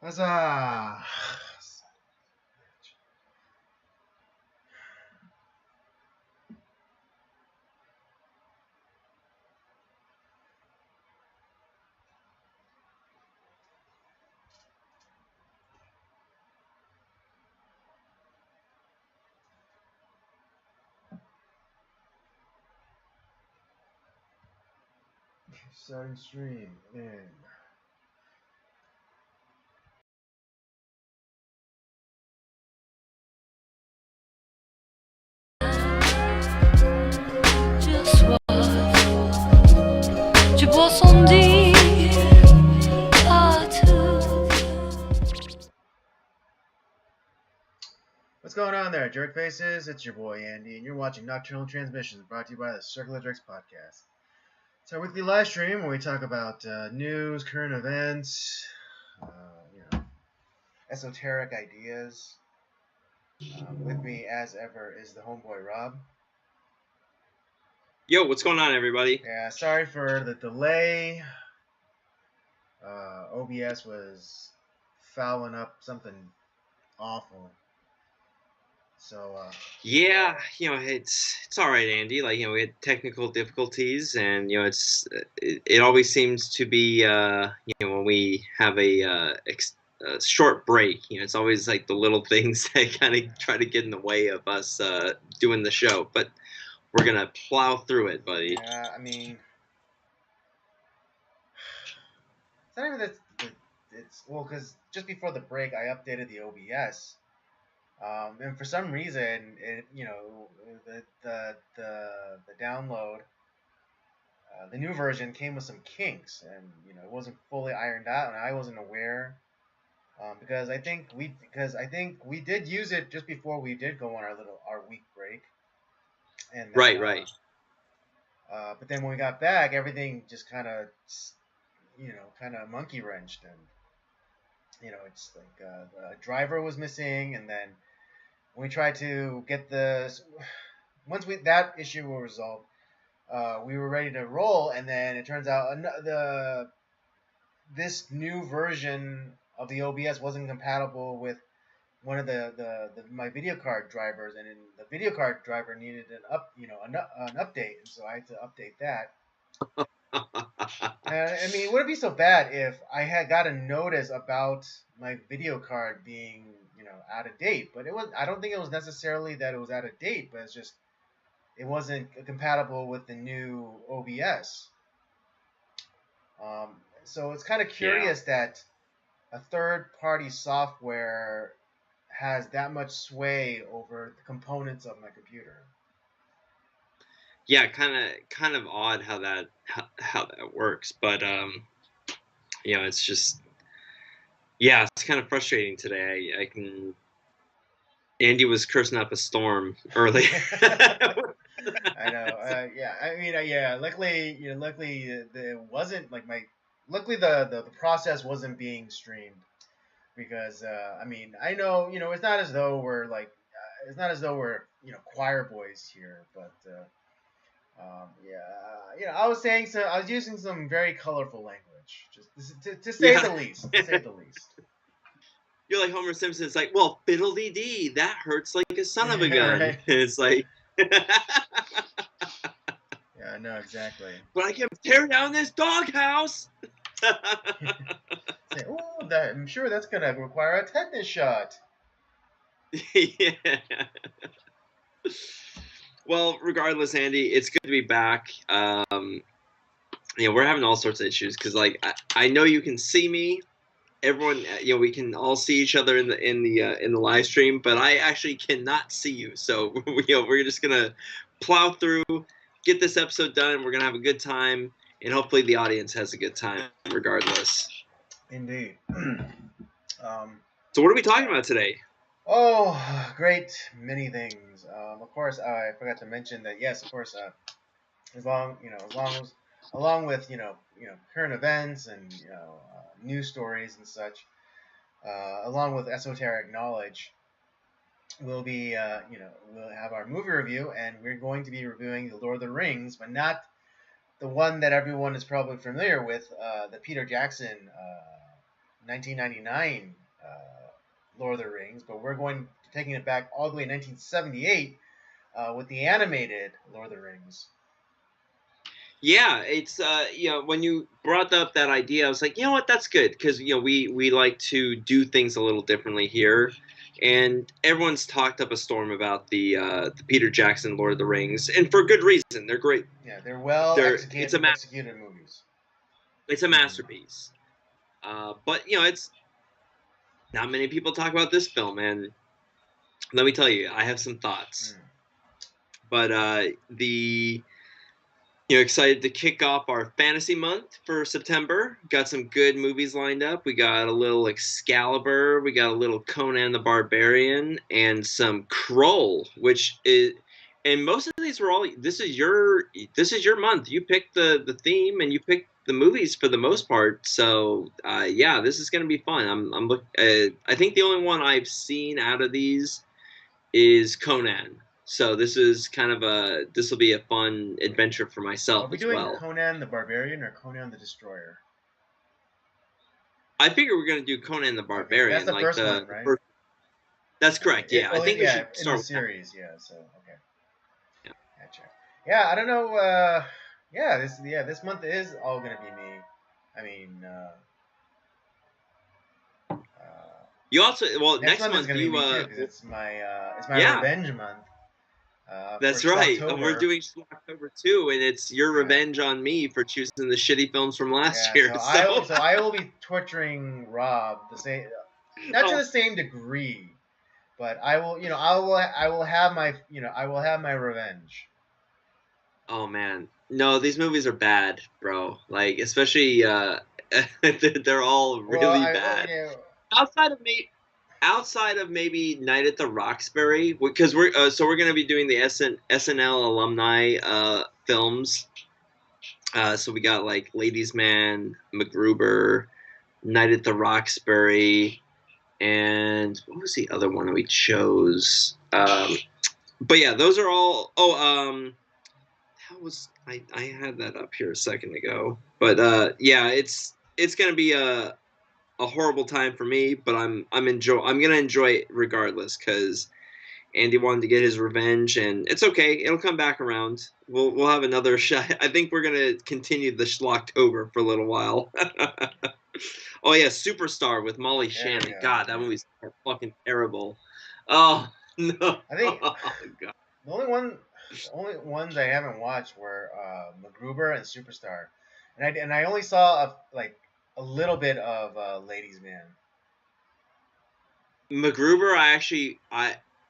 Huzzah! Starting stream in. Just tu bois sans dire à tout. What's going on there, jerk faces? It's your boy Andy, and you're watching Nocturnal Transmissions, brought to you by the Circle of Jerks podcast. It's our weekly live stream where we talk about news, current events, esoteric ideas. With me, as ever, is the homeboy Rob. Yo, what's going on, everybody? Yeah, sorry for the delay. OBS was fouling up something awful. So yeah, it's all right, Andy. Like, we had technical difficulties, and it always seems to be when we have a short break. It's always like the little things that kind of try to get in the way of us doing the show. But we're gonna plow through it, buddy. Yeah, I mean, it's not even that it's well, because just before the break, I updated the OBS, and for some reason, the download, the new version came with some kinks, and it wasn't fully ironed out, and I wasn't aware. Because I think we did use it just before we did go on our week break, and then Right. But then when we got back, everything just kind of monkey wrenched, and it's like the driver was missing, and then when we tried to get that issue was resolved, we were ready to roll, and then it turns out this new version of the OBS wasn't compatible with one of my video card drivers, and the video card driver needed an update, and so I had to update that. I mean, would it be so bad if I had got a notice about my video card being, out of date? But I don't think it was necessarily that it was out of date, but it's just it wasn't compatible with the new OBS. So it's kind of curious that a third-party software has that much sway over the components of my computer. Yeah, kind of odd how that works, but it's just it's kind of frustrating today. I can. Andy was cursing up a storm earlier. I know. Yeah, I mean, luckily, it wasn't like luckily the process wasn't being streamed, because I mean, I know, it's not as though we're choir boys here, but I was using some very colorful language, just to say the least. To say the least. You're like Homer Simpson. It's like, well, fiddly dee, that hurts like a son of a gun. Right. It's like, yeah, no, exactly. But I can tear down this doghouse. Say, oh, I'm sure that's gonna require a tetanus shot. Yeah. Well, regardless, Andy, it's good to be back. We're having all sorts of issues because, like, I know you can see me. Everyone, we can all see each other in the live stream, but I actually cannot see you. So, we're just gonna plow through, get this episode done. We're gonna have a good time, and hopefully, the audience has a good time, regardless. Indeed. So, what are we talking about today? Oh, great many things. Of course, I forgot to mention that. Yes, of course. Along with current events and news stories and such, along with esoteric knowledge, we'll have our movie review, and we're going to be reviewing The Lord of the Rings, but not the one that everyone is probably familiar with, the Peter Jackson 1999 Lord of the Rings, but we're taking it back all the way to 1978 with the animated Lord of the Rings. Yeah, it's when you brought up that idea, I was like, you know what, that's good because we like to do things a little differently here, and everyone's talked up a storm about the Peter Jackson Lord of the Rings, and for good reason. They're great. Yeah, they're well executed movies. It's a masterpiece. But it's not many people talk about this film, and let me tell you, I have some thoughts. But the excited to kick off our fantasy month for September. Got some good movies lined up. We got a little Excalibur, we got a little Conan the Barbarian, and some Krull, which is, and most of these were all. This is your month. You picked the theme and you picked the movies for the most part. So yeah, this is gonna be fun. I'm look. I think the only one I've seen out of these is Conan. So this will be a fun adventure for myself Are we as doing well. Conan the Barbarian or Conan the Destroyer? I figure we're gonna do Conan the Barbarian, that's the like first one, right? first. That's correct. Yeah, I think we should in the start with that. series. Yeah, so okay, Yeah. gotcha. Yeah, I don't know. This month is all gonna be me. I mean, You also next next month is month gonna be you me too because it's my yeah, revenge month. For that's right. We're Schlocktober. doing October too, and it's your Yeah. revenge on me for choosing the shitty films from last Yeah, year. so I will be torturing Rob the same, not to Oh, the same degree, but I will, I will have my revenge. oh man, no, these movies are bad, bro. Like especially they're all Well, really bad. outside of me outside of maybe Night at the Roxbury, because we're going to be doing the SNL alumni films. So we got like Ladies Man, MacGruber, Night at the Roxbury, and what was the other one we chose? But yeah, those are all. Oh, how was I had that up here a second ago? But yeah, it's gonna be a horrible time for me, but I'm gonna enjoy it regardless because Andy wanted to get his revenge, and it's okay. It'll come back around. We'll have another shot. I think we're gonna continue the Schlocktober for a little while. Oh yeah, Superstar with Molly Shannon. God, that movie's fucking terrible. Oh no. I think Oh, God. the only ones I haven't watched were MacGruber and Superstar, and I only saw a little bit of Ladies Man. MacGruber,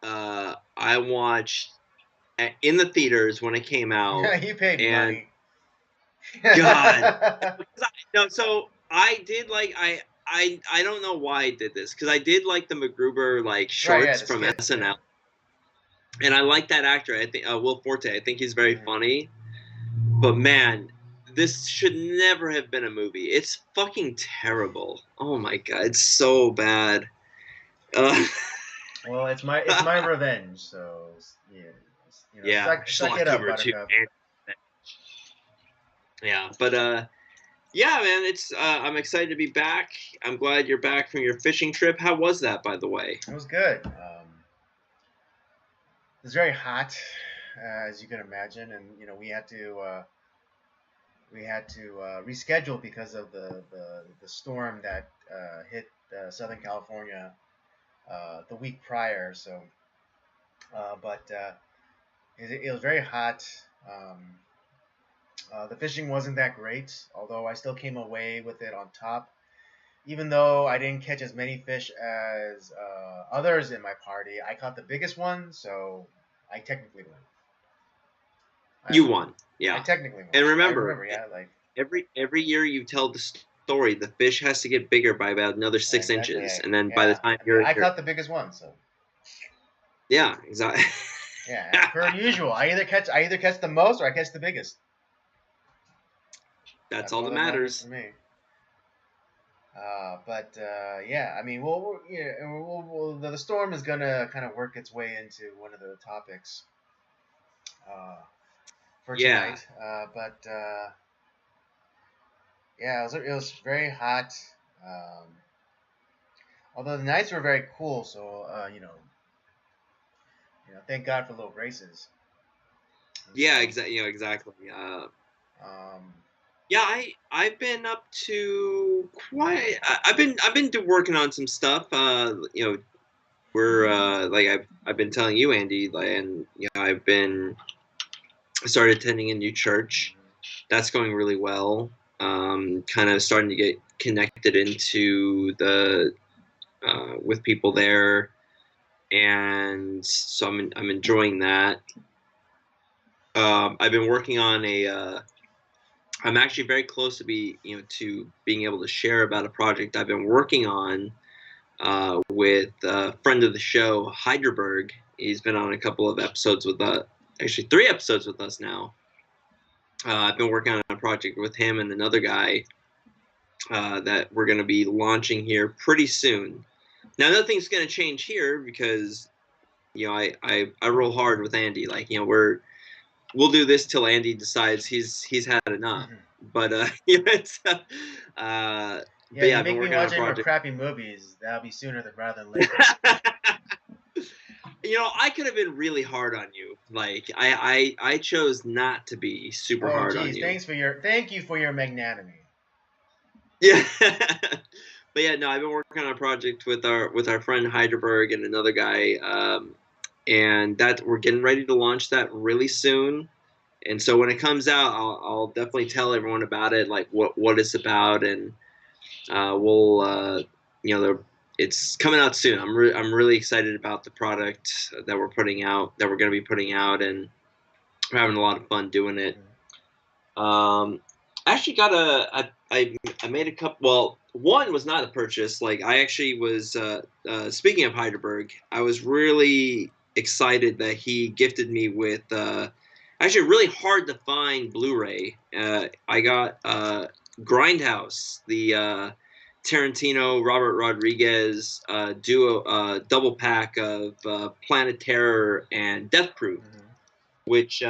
I watched in the theaters when it came out, You paid and money. God. No, so I did like I don't know why I did this because I did like the MacGruber like Right, yeah, shorts the from skits, SNL, and I like that actor. I think Will Forte. I think he's very funny. But man, this should never have been a movie. It's fucking terrible. Oh my god, it's so bad. Well, it's my revenge, so yeah, Yeah, suck it up, Schlocktober too. Buttercup. Yeah, but yeah, man, it's I'm excited to be back. I'm glad you're back from your fishing trip. How was that, by the way? It was good. It was very hot, as you can imagine, and we had to reschedule because of the storm that hit Southern California the week prior. So, but it was very hot. The fishing wasn't that great, although I still came away with it on top. Even though I didn't catch as many fish as others in my party, I caught the biggest one, so I technically won. You won, I yeah. technically won. And I remember, remember, yeah, every year you tell the story, the fish has to get bigger by about another yeah, 6 exactly. inches, Yeah, and then by the yeah. time I mean, I you're caught the biggest one, so yeah, exactly. yeah. Per usual, I either catch the most or I catch the biggest. That's all that that matters matters. for me. But yeah, I mean, the storm is gonna kind of work its way into one of the topics for Yeah. tonight. But yeah, it was very hot. Um, Although the nights were very cool, so thank God for little graces. And Yeah, so, exactly. um, Yeah, I've been up to quite. I've been working on some stuff. We're like I've been telling you, Andy, like, and I started attending a new church. That's going really well. Kind of starting to get connected into the with people there, and so I'm enjoying that. I've been working on a. I'm actually very close to to being able to share about a project I've been working on with a friend of the show, Hyderberg. He's been on a couple of episodes with us, actually 3 episodes with us now. I've been working on a project with him and another guy that we're going to be launching here pretty soon. Now, nothing's going to change here because I roll hard with Andy. Like we'll do this till Andy decides he's had enough. But yeah, but yeah, you I've been make me working on watch a any more project. crappy movies. That'll be sooner rather than later. I could have been really hard on you. Like I chose not to be super Oh, hard on geez, you. thank you for your magnanimity. Yeah. But yeah, no, I've been working on a project with our friend Heidelberg and another guy, and that we're getting ready to launch that really soon. And so when it comes out, I'll definitely tell everyone about it, like what it's about, and we'll it's coming out soon. I'm really excited about the product that we're going to be putting out, and we're having a lot of fun doing it. I actually got I made a couple. Well, one was not a purchase. Like I actually was. Speaking of Heidelberg, I was really excited that he gifted me with. Actually, really hard to find Blu-ray. I got Grindhouse, the Tarantino Robert Rodriguez duo double pack of Planet Terror and Death Proof, which.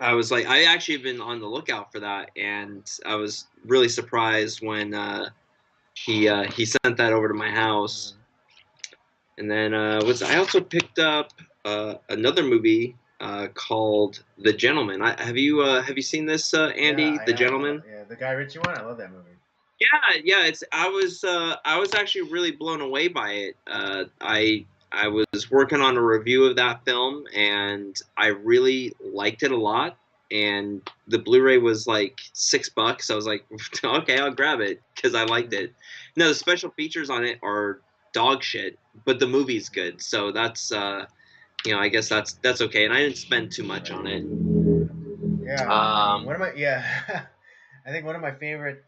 I was like, I actually have been on the lookout for that, and I was really surprised when he sent that over to my house. And then I also picked up another movie called The Gentleman. Have you seen this, Yeah, Andy? I The have. Gentleman. Yeah, the Guy Ritchie one. I love that movie. Yeah. It's I was actually really blown away by it. I was working on a review of that film, and I really liked it a lot. And the Blu-ray was like $6. I was like, okay, I'll grab it because I liked it. No, the special features on it are dog shit, but the movie's good, so that's I guess that's okay. And I didn't spend too much on it. Yeah, I mean, Um, one of my I think one of my favorite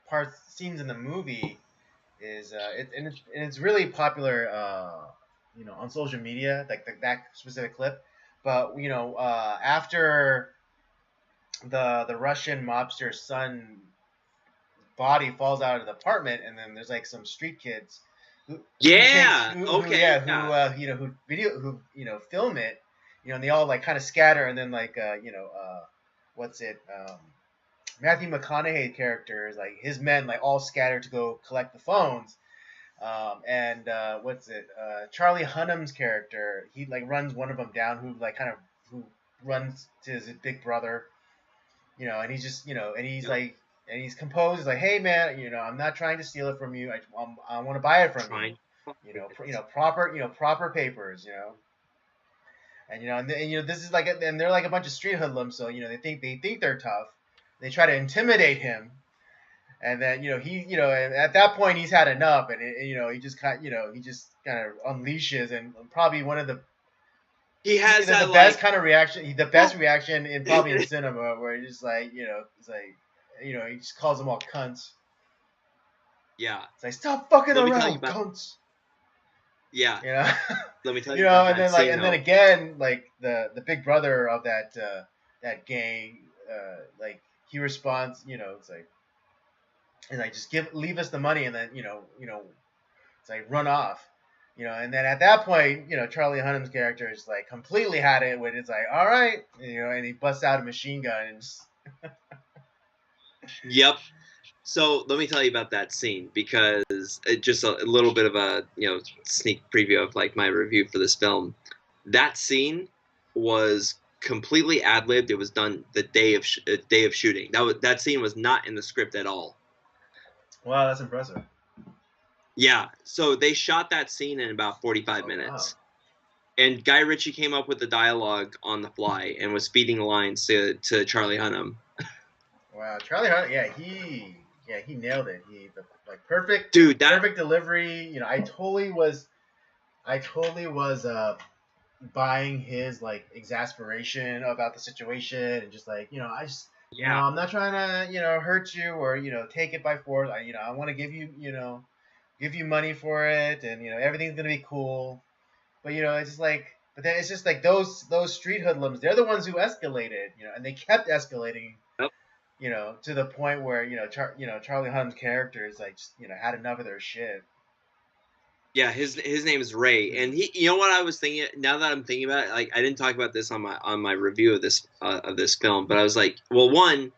parts scenes in the movie is and it's really popular on social media, like that specific clip. But after the Russian mobster's son body falls out of the apartment, and then there's like some street kids yeah. who Okay. yeah Yeah. who film it, and they all like kind of scatter, and then like what's it Matthew McConaughey character is like his men like all scatter to go collect the phones. And what's it? Charlie Hunnam's character, he like runs one of them down, who runs to his big brother, and he's just, and he's Yep. like, and he's composed. He's like, hey man, I'm not trying to steal it from you. I want to buy it from you. Trying. Proper papers. And this is like, and they're like a bunch of street hoodlums. So they think they're tough. They try to intimidate him. And then and at that point he's had enough, and he just kind of unleashes, and probably one of the He has the that best like. kind of reaction, the best reaction in probably in cinema, where he just like it's like he just calls them all cunts. Yeah. It's like, stop fucking Let me tell you around, about. cunts. Yeah. You know, Let me tell you about and that then like scene and then though. again like the big brother of that gang, like he responds, it's like, just leave us the money, and then it's like, run off. And then at that point, Charlie Hunnam's character is like completely had it with, it's like, all right, and he busts out a machine gun and just, Yep. So let me tell you about that scene, because it just a little bit of a sneak preview of like my review for this film. That scene was completely ad libbed. It was done the day of shooting. That scene was not in the script at all. Wow, that's impressive. Yeah, so they shot that scene in about 45 minutes. Wow. And Guy Ritchie came up with the dialogue on the fly and was feeding lines to Charlie Hunnam. Wow, Charlie Hunnam, he nailed it. Perfect, dude, perfect delivery. You know, I totally was buying his like exasperation about the situation, and just like, I'm not trying to hurt you or take it by force. I want to give you money for it, and everything's gonna be cool. But it's just like, but then it's just like those street hoodlums. They're the ones who escalated, and they kept escalating. Yep. To the point where Charlie Hunnam's character is like, just, had enough of their shit. Yeah, his name is Ray, and he. You know what I was thinking? Now that I'm thinking about it, like I didn't talk about this on my review of this film, but I was like, well, one,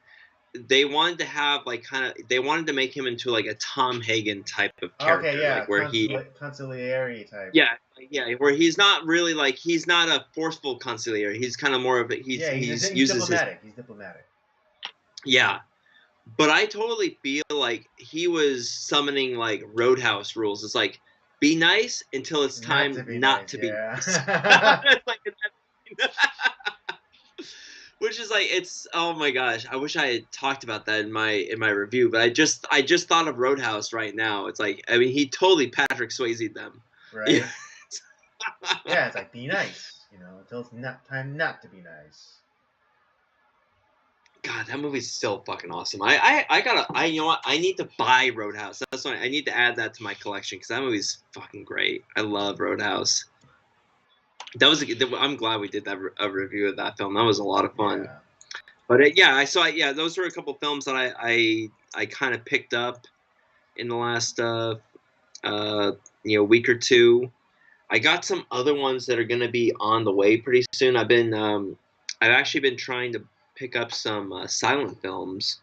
they wanted to have like they wanted to make him into like a Tom Hagen type of character, okay, yeah, like where conciliary type. Yeah, where he's not really like, he's not a forceful conciliary. He's kind of more of a he's diplomatic. He's diplomatic. Yeah. But I totally feel like he was summoning like Roadhouse rules. It's like, be nice until it's time not to be nice. Which is like, it's, oh my gosh, I wish I had talked about that in my review, but I just thought of Roadhouse right now. It's like, I mean, he totally Patrick Swayze'd them. Right. Yeah, it's like, be nice, until it's not time not to be nice. God, that movie's still fucking awesome. You know what? I need to buy Roadhouse. That's why I need to add that to my collection, because that movie's fucking great. I love Roadhouse. I'm glad we did a review of that film. That was a lot of fun. Yeah. But those were a couple films that I kind of picked up in the last week or two. I got some other ones that are going to be on the way pretty soon. I've actually been trying to pick up some silent films,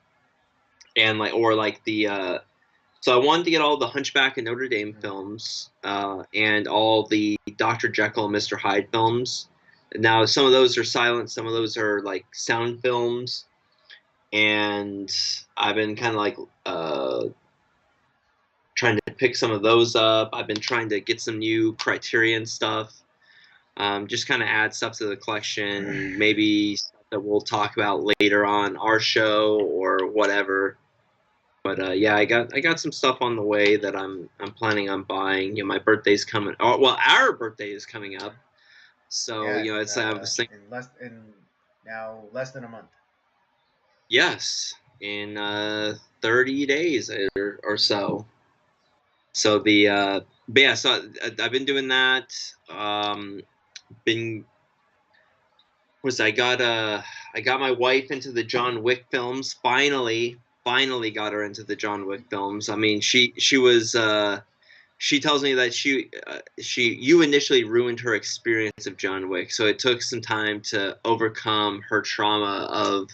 and so I wanted to get all the Hunchback of Notre Dame films, and all the Dr. Jekyll and Mr. Hyde films. Now, some of those are silent, some of those are like sound films, and I've been kind of like trying to pick some of those up. I've been trying to get some new Criterion stuff, just kind of add stuff to the collection, maybe stuff that we'll talk about later on our show or whatever. But I got some stuff on the way that I'm planning on buying. My birthday's coming. Oh, well, our birthday is coming up, so it's now less than a month. Yes, in 30 days or so. So so I've been doing that. I got my wife into the John Wick films. Finally got her into the John Wick films. I mean, she was she tells me that you initially ruined her experience of John Wick, so it took some time to overcome her trauma of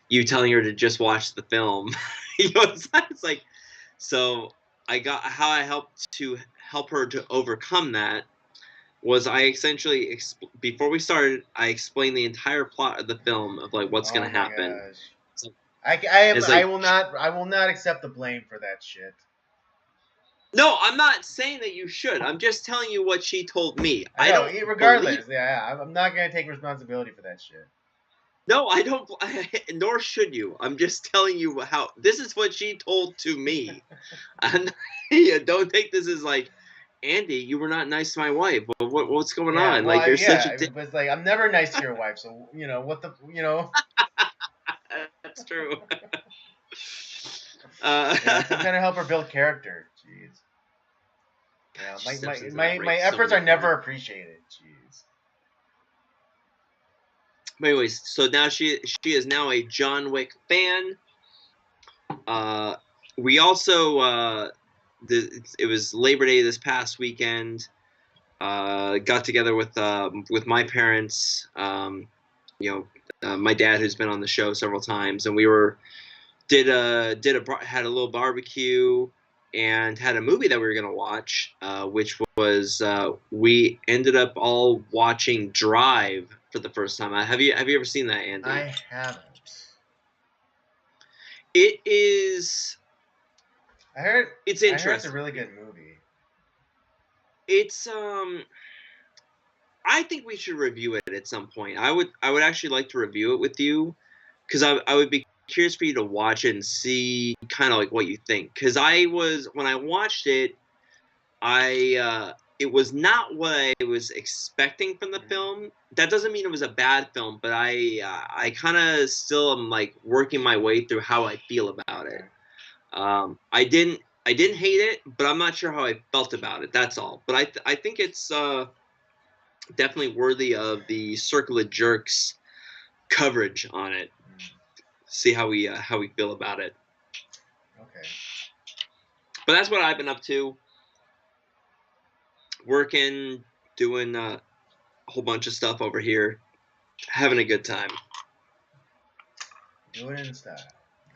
you telling her to just watch the film. It's like, so how I help her to overcome that was I essentially, before we started, I explained the entire plot of the film of like what's going to happen. So, I will not accept the blame for that shit. No, I'm not saying that you should. I'm just telling you what she told me. I don't. Regardless, I'm not going to take responsibility for that shit. No, I don't. Nor should you. I'm just telling you how. This is what she told to me. And don't take this as like, Andy, you were not nice to my wife. What's going on? Well, like, you're such a dick. It's like, I'm never nice to your wife, so what the That's true. I'm trying to help her build character. Jeez. My efforts are never appreciated. Jeez. But anyways, so now she is now a John Wick fan. We also it was Labor Day this past weekend. Got together with my parents. My dad, who's been on the show several times, and we were had a little barbecue and had a movie that we were gonna watch, which was we ended up all watching Drive for the first time. Have you ever seen that, Andy? I haven't. It is. I heard. It's I heard it's a interesting. really good movie. It's I think we should review it at some point. I would actually like to review it with you because I would be curious for you to watch it and see kind of like what you think. Because when I watched it, it was not what I was expecting from the film. That doesn't mean it was a bad film, but I kind of still am like working my way through how I feel about it. I didn't hate it, but I'm not sure how I felt about it. That's all. But I think it's definitely worthy of the Circle of Jerks coverage on it. See how we feel about it. Okay. But that's what I've been up to. Working, doing a whole bunch of stuff over here, having a good time. Do it in style.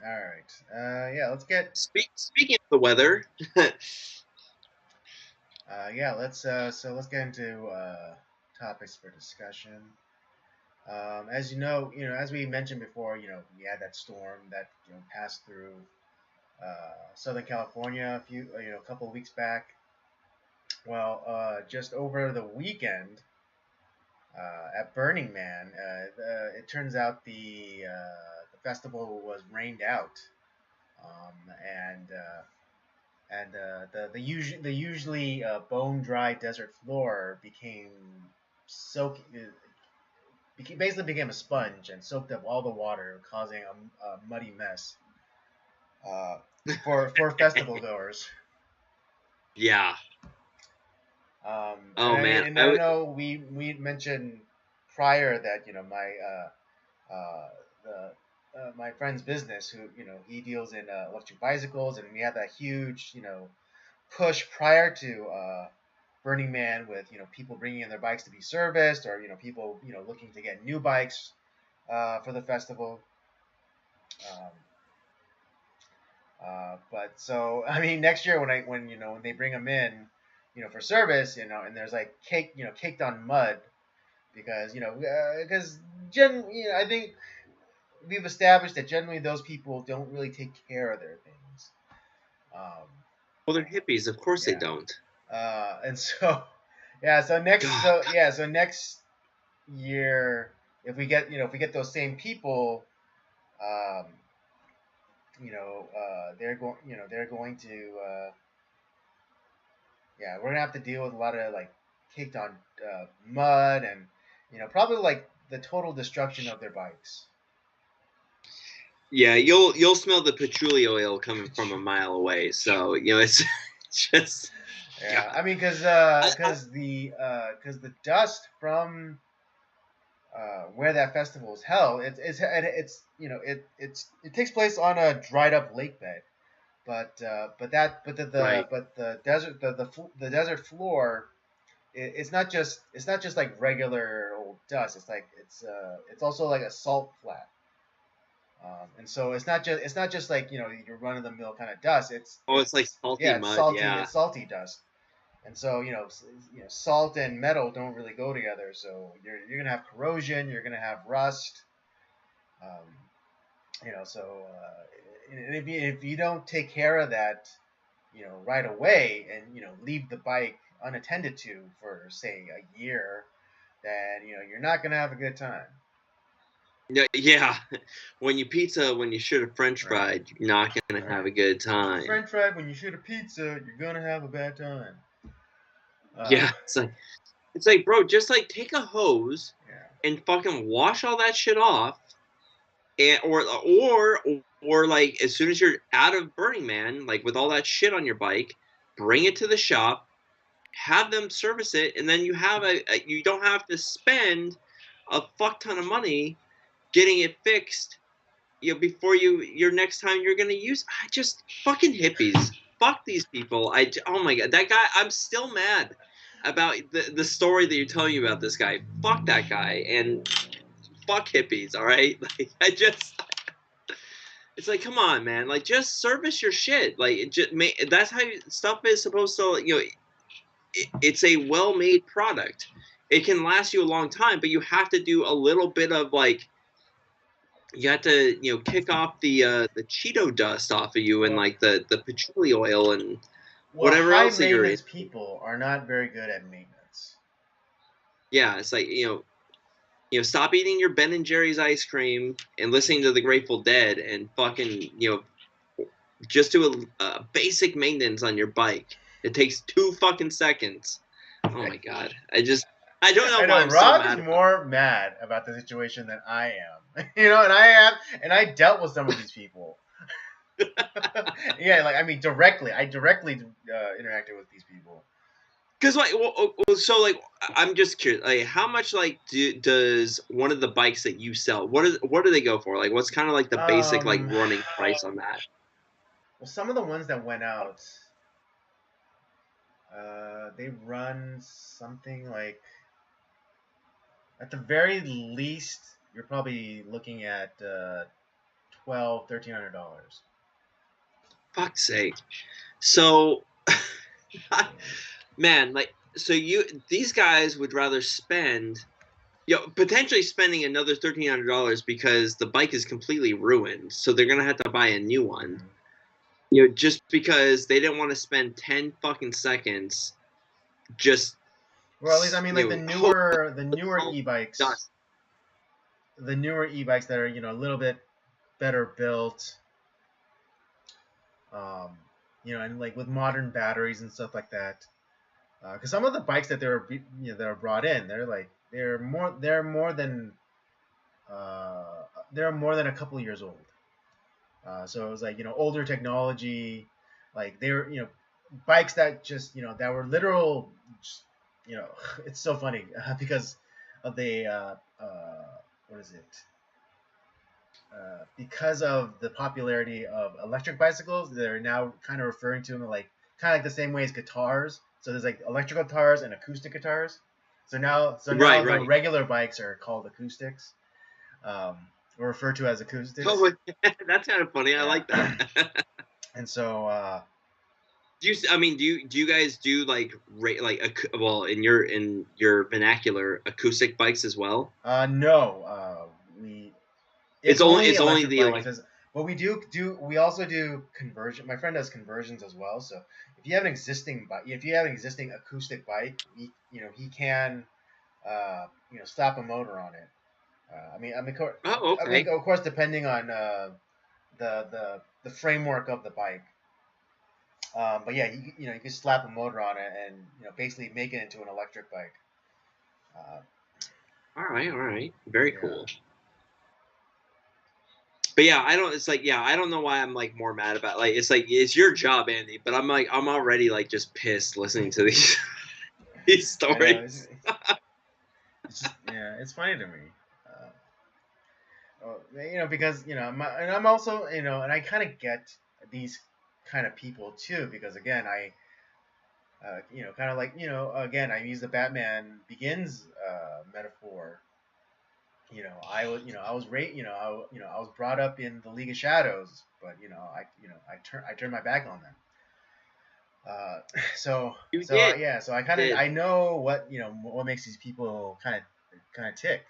All right. Yeah. Let's get. Speaking of the weather, Yeah. Let's get into topics for discussion. As as we mentioned before, we had that storm that passed through Southern California a couple of weeks back. Well, just over the weekend at Burning Man, it turns out the festival was rained out, and the usually bone dry desert floor soak basically became a sponge and soaked up all the water, causing a muddy mess for festival goers. yeah. And Oh man, I know we mentioned prior that my my friend's business, who he deals in electric bicycles, and we had that huge push prior to Burning Man with people bringing in their bikes to be serviced, or people looking to get new bikes for the festival. Um, but so I mean, next year when they bring them in, for service, and there's like caked on mud because I think we've established that generally those people don't really take care of their things. Um, well, they're hippies. Of course they yeah. don't. And so yeah, so next year if we get those same people, um, they're going to yeah, we're gonna have to deal with a lot of like caked on mud and probably like the total destruction of their bikes. Yeah, you'll smell the patchouli oil coming from a mile away. So it's just Yeah, God. I mean, because the dust from where that festival is held, it takes place on a dried up lake bed, Right. but the desert the desert floor, it's not just like regular old dust. It's also like a salt flat. And so it's not just like your run of the mill kind of dust. Oh, it's like salty Yeah, it's mud. salty. Yeah. It's salty dust. And so salt and metal don't really go together. So you're gonna have corrosion. You're gonna have rust. Um, and if you don't take care of that, right away, and leave the bike unattended to for say a year, then you're not gonna have a good time. Yeah, yeah. When you should have French Right. fried, you're not gonna have Right. a good If you time. French fry when you shoot a pizza, you're gonna have a bad time. Yeah, it's like, bro, just like take a hose Yeah. and fucking wash all that shit off, and or like as soon as you're out of Burning Man, like with all that shit on your bike, bring it to the shop, have them service it, and then you don't have to spend a fuck ton of money getting it fixed. Before your next time you're gonna use. I just fucking hippies. Fuck these people. Oh my god, that guy. I'm still mad about the story that you're telling me about this guy. Fuck that guy and fuck hippies. All right, like I just It's like, come on, man. Like, just service your shit. Like, that's how stuff is supposed to. It's a well-made product. It can last you a long time, but you have to do a little bit of like. You have to, kick off the Cheeto dust off of you and Well, like the patchouli oil and well, whatever high else that you're in. maintenance people are not very good at maintenance. Yeah, it's like stop eating your Ben and Jerry's ice cream and listening to the Grateful Dead and fucking just do a basic maintenance on your bike. It takes 2 fucking seconds. Oh my god, I don't know I why know I'm so Rob is mad about. more mad about the situation than I am. And I dealt with some of these people. Yeah, like I mean, directly. I directly interacted with these people. Because like, so like, I'm just curious. Like, how much like does one of the bikes that you sell? What do they go for? Like, what's kind of like the basic like Um, running price on that? well, some of the ones that went out, they run something like, at the very least, you're probably looking at $1,200-$1,300. Fuck's sake. So, Yeah. man, like, so these guys would rather spend, potentially spending another $1,300 because the bike is completely ruined. So they're gonna have to buy a new one. Mhm. Just because they didn't want to spend 10 fucking seconds just, Well, at least I mean, like hope the newer e-bikes, dust. that are a little bit better built, um, and like with modern batteries and stuff like that. Because some of the bikes that that are brought in, they're more than a couple years old. So it was like older technology, like they're bikes that just that were literal. Just, it's so funny because of the what is it? Because of the popularity of electric bicycles, they're now kind of referring to them like the same way as guitars. So there's like electrical guitars and acoustic guitars. So now Right, the right. regular bikes are called acoustics, um, or referred to as acoustics. Oh, that's kind of funny. I Yeah, like that. and so I mean, do you guys do like well, in your vernacular, acoustic bikes as well? no, we it's only It's only electric the bikes. like. But we also do conversion. My friend does conversions as well. So if you have an existing acoustic bike, he can slap a motor on it. Oh, okay. Of course, depending on the framework of the bike. But yeah, you can slap a motor on it and basically make it into an electric bike. Uh, All right. Very yeah. cool. But yeah, I don't. It's like, yeah, I don't know why I'm like more mad about, like, it's like it's your job, Andy. But I'm already like just pissed listening to these these I know stories. it's just yeah, it's funny to me. Because and I'm also and I kind of get these kind of people too because again kind of like again I use the Batman Begins metaphor. I was I was brought up in the League of Shadows, but I turned my back on them. Uh, You did. so I kind of Did. I know what makes these people kind of tick.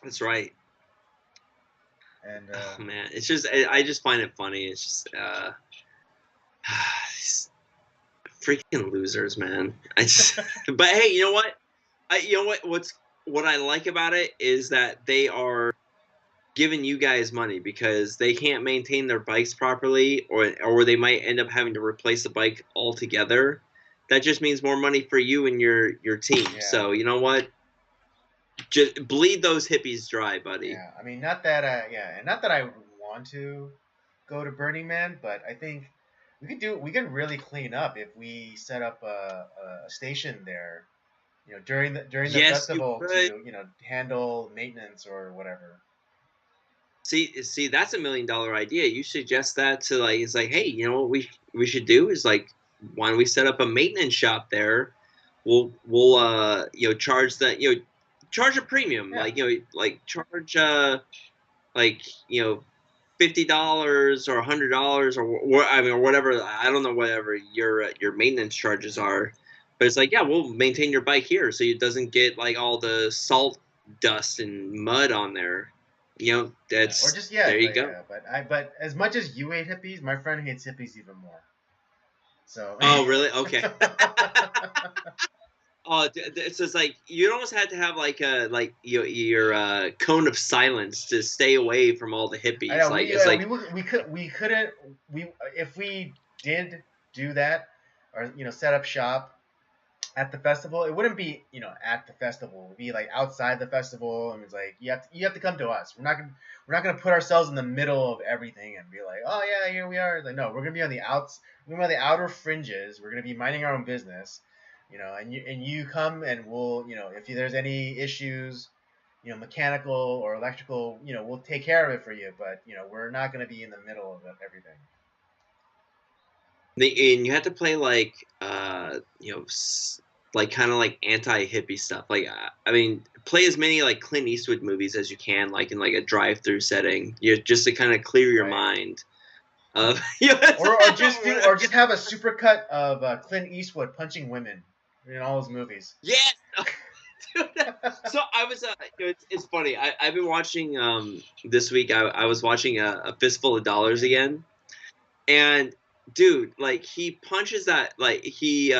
That's right. And Oh man, it's just I just find it funny. It's just these freaking losers, man. But hey, you know what? What I like about it is that they are giving you guys money because they can't maintain their bikes properly, or they might end up having to replace the bike altogether. That just means more money for you and your team. yeah, So you know what? Just bleed those hippies dry, buddy. yeah. I mean, not that and not that I would want to go to Burning Man, but I think we can really clean up if we set up a station there. During the Yes, you festival to could. handle maintenance or whatever. See, that's $1 million idea. You suggest that to, like, it's like, hey, you know what we should do is like, why don't we set up a maintenance shop there? We'll charge that, charge a premium, Yeah, like, like charge like $50 or $100 or whatever. I don't know whatever your maintenance charges are, but it's like, yeah, we'll maintain your bike here so it doesn't get like all the salt, dust, and mud on there. Yeah, or That's just there you go. but as much as you hate hippies, my friend hates hippies even more. So. Oh, really? Okay. Oh, it's just like you almost had to have like your cone of silence to stay away from all the I hippies. know Like it's like, we couldn't we if we did do that or set up shop at the festival, it wouldn't be at the festival. It'd be like outside the festival, and it's like you have to come to us. We're not gonna put ourselves in the middle of everything and be like, oh yeah, here we are. It's like, no, we're gonna be on the outs. We're gonna be on the outer fringes. We're gonna be minding our own business, and you come and we'll if there's any issues, mechanical or electrical, we'll take care of it for you. But we're not gonna be in the middle of everything. and you had to play like like kind of like anti-hippie stuff. Like I mean, play as many like Clint Eastwood movies as you can, like in like a drive-through setting, just to kind of clear your Right. mind of or just have a supercut of Clint Eastwood punching women in all his movies. Yes. So I was it's funny. I've been watching this week. I was watching a Fistful of Dollars again, and dude, like he punches that like he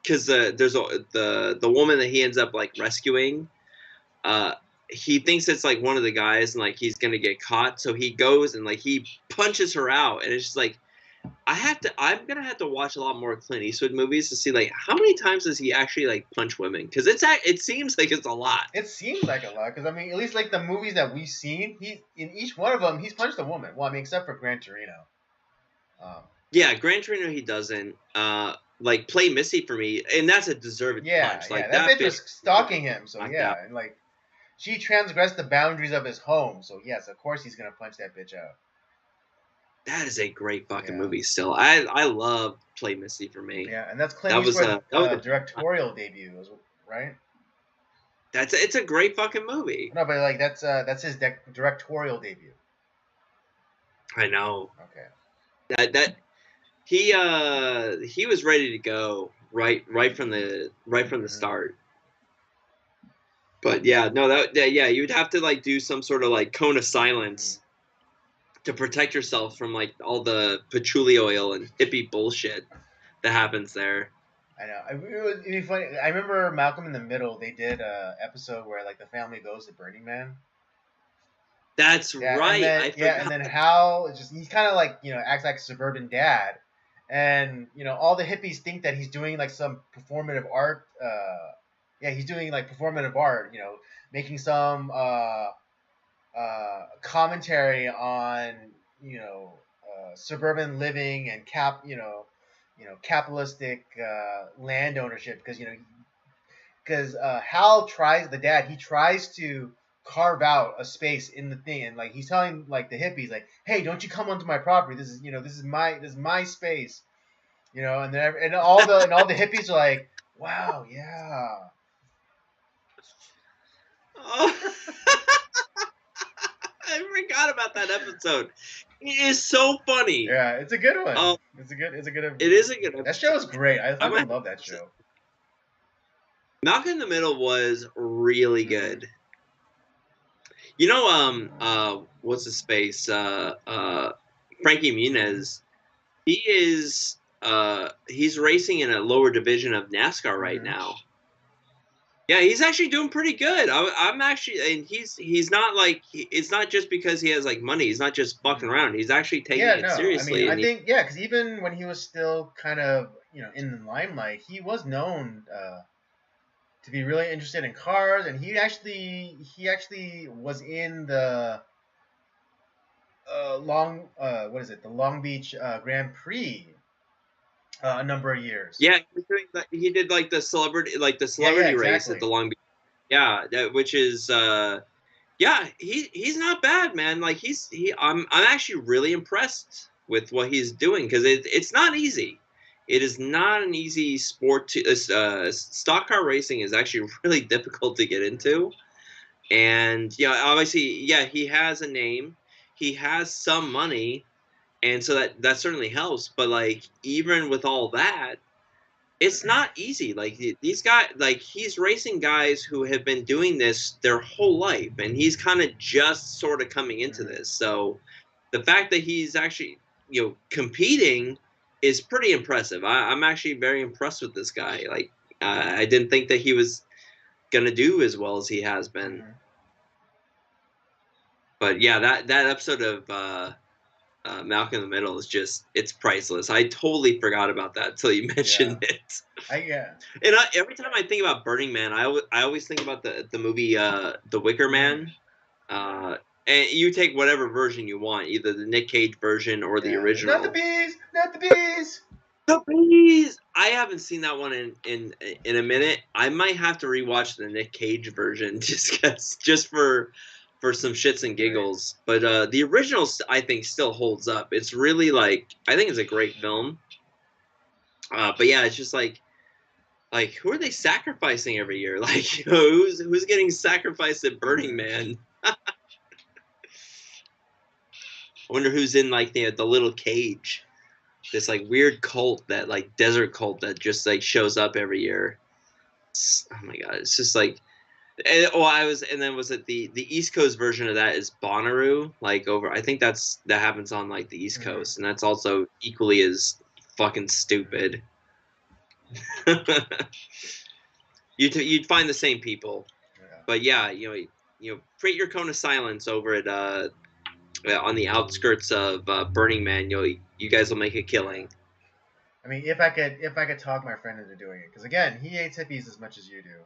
because there's the woman that he ends up like rescuing. Uh, he thinks it's like one of the guys, and like he's gonna get caught, so he goes and like he punches her out, and it's just like I'm gonna have to watch a lot more Clint Eastwood movies to see like how many times does he actually like punch women? Because it seems like it's a lot. It seems like a lot because I mean, at least like the movies that we've seen, he in each one of them he's punched a woman. Well, I mean, except for Gran Torino. Yeah, Gran Torino he doesn't. Like Play Missy for me, and that's a deserved punch. Like that bitch was bitch stalking him. So yeah, out. and like she transgressed the boundaries of his home. So yes, of course he's gonna punch that bitch out. That is a great fucking Yeah. movie. Still, I love Play Missy for me. Yeah, and that's Clint That was Eastwood's that was a, directorial debut, right? it's a great fucking movie. No, but like that's his directorial debut. I know Okay. that he was ready to go right from the start. But yeah, no, yeah, you would have to like do some sort of like cone of silence to protect yourself from like all the patchouli oil and hippie bullshit that happens there. I know. It'd be funny. I remember Malcolm in the Middle. They did a episode where like the family goes to Burning Man. That's right. And then Hal he kind of like acts like a suburban dad, and all the hippies think that he's doing like some performative art. He's doing like performative art. Making some commentary on suburban living and capitalistic land ownership because Hal tries he tries to carve out a space in the thing, and like he's telling like the hippies like, hey, don't you come onto my property, this is my space, and all the hippies are like, wow, yeah. Oh. I forgot about that episode. It is so funny. Yeah, it's a good one. It's a good episode. It is a good episode. That show is great. I fucking love that show. Malcolm in the Middle was really good. What's his face? Frankie Muniz. He is he's racing in a lower division of NASCAR right now. Yeah, he's actually doing pretty good. I'm actually, and he's not like it's not just because he has like money. He's not just fucking around. He's actually taking it seriously. I mean, I think because even when he was still kind of in the limelight, he was known to be really interested in cars, and he actually was in the the Long Beach Grand Prix a number of years. Yeah, he did like the celebrity race at the Long Beach. Yeah, which is he's not bad, man. Like I'm actually really impressed with what he's doing because it's not easy. It is not an easy sport to stock car racing is actually really difficult to get into. And yeah, obviously, yeah, he has a name, he has some money, and so that certainly helps. But like, even with all that, it's not easy. Like these guys, like he's racing guys who have been doing this their whole life, and he's kind of just sort of coming into Mhm. this. So the fact that he's actually competing is pretty impressive. I'm actually very impressed with this guy. Like I didn't think that he was gonna do as well as he has been. Mhm. But yeah, that episode of Malcolm in the Middle is just it's priceless. I totally forgot about that until you Yeah. mentioned it. Yeah. And every time I think about Burning Man, I always think about the movie The Wicker Mhm. Man. And you take whatever version you want, either the Nick Cage version or the Yeah. Not the original. bees. Not the bees. The bees. I haven't seen that one in a minute. I might have to rewatch the Nick Cage version just for some shits and Right. giggles. But the original I think still holds up. It's really like I think it's a great Mhm. film. But yeah, it's just like who are they sacrificing every year? Like who's getting sacrificed at Burning Mhm. Man? I wonder who's in like the little cage. This like weird cult that like desert cult that just like shows up every year. Oh my god, it's just like and then was it the East Coast version of that is Bonnaroo like over I think that happens on like the East Mhm. Coast and that's also equally as fucking Mhm. stupid. You'd find the same people, Yeah. but yeah, create your cone of silence over at on the outskirts of Burning Man. You guys will make a Yeah. killing. I mean, if I could talk my friend into doing it, because again, he hates hippies as much as you do.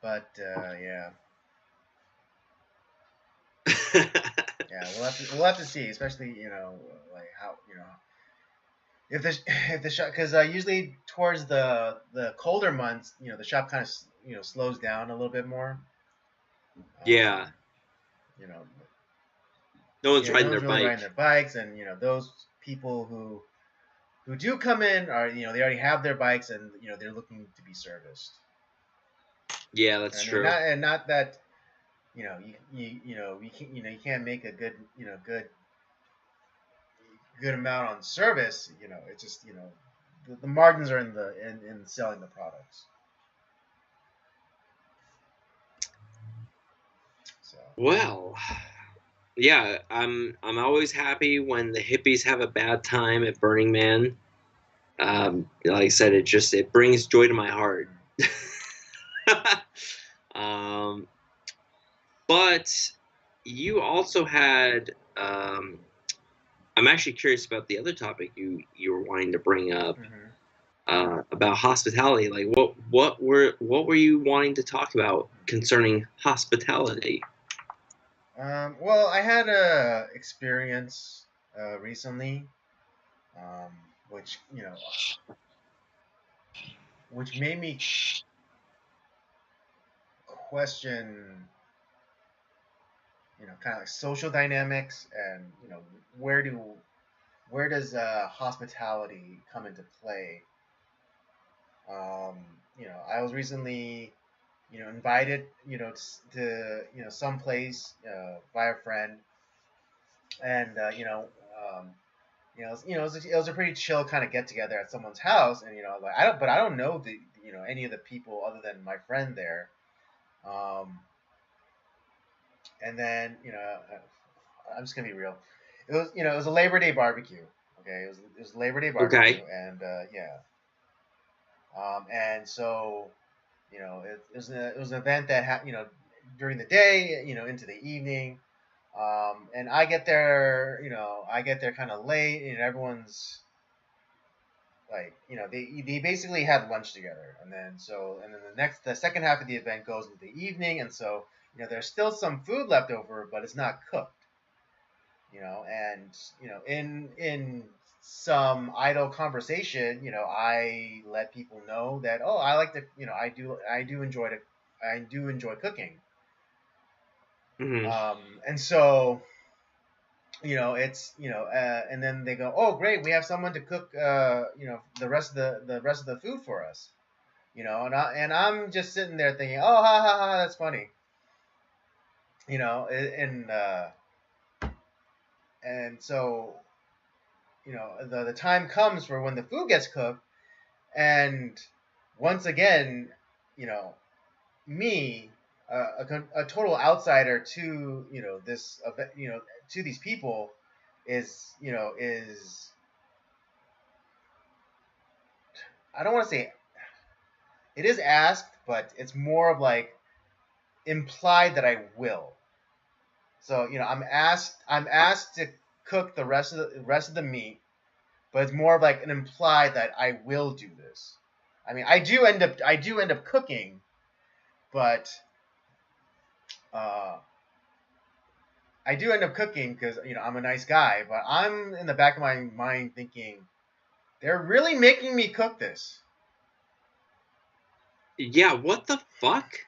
But yeah, yeah, we'll have to see, especially like how if the if the shop because usually towards the colder months, the shop kind of slows down a little bit more. Yeah, Um, you know, no one's yeah, no riding one's their really riding bike. their bikes, and those people who do come in are they already have their bikes and they're looking to be serviced. Yeah, that's I mean, true. not that you can't make a good amount on service. It's just the margins are in selling the products. So Well, yeah, I'm always happy when the hippies have a bad time at Burning Man. Like I said, it brings joy to my heart. mhm. um, but you also had. I'm actually curious about the other topic you were wanting to bring up Mhm. about hospitality. Like, what were you wanting to talk about concerning hospitality? Well, I had a experience recently, um, which which made me question, kind of like social dynamics and where do where does hospitality come into play? Um, I was recently, invited, to some place by a friend, and it was a pretty chill kind of get together at someone's house, and like I don't know any of the people other than my friend there. Um, and then I'm just gonna be real. It was a Labor Day barbecue. Okay, it was Labor Day barbecue, Okay. and yeah, and so it was an event that during the day, into the evening, and I get there kind of late, and everyone's like, they basically had lunch together, and then the second half of the event goes into the evening, and so there's still some food left over, but it's not cooked, and in some idle conversation, I let people know that, oh, I like to, I do enjoy cooking, Hmm. and so it's and then they go, oh, great, we have someone to cook the rest of the food for us, and I'm just sitting there thinking, oh, ha ha ha, that's funny. you know, and so the time comes for when the food gets cooked, and once again, you know, me, a total outsider to this event, to these people, is I don't want to say it is asked, but it's more of like implied that I will. So I'm asked to cook the rest of the meat, but it's more of like an implied that I will do this. I mean, I do end up cooking, but uh, I do end up cooking because I'm a nice guy. But I'm in the back of my mind thinking they're really making me cook this. Yeah, what the fuck?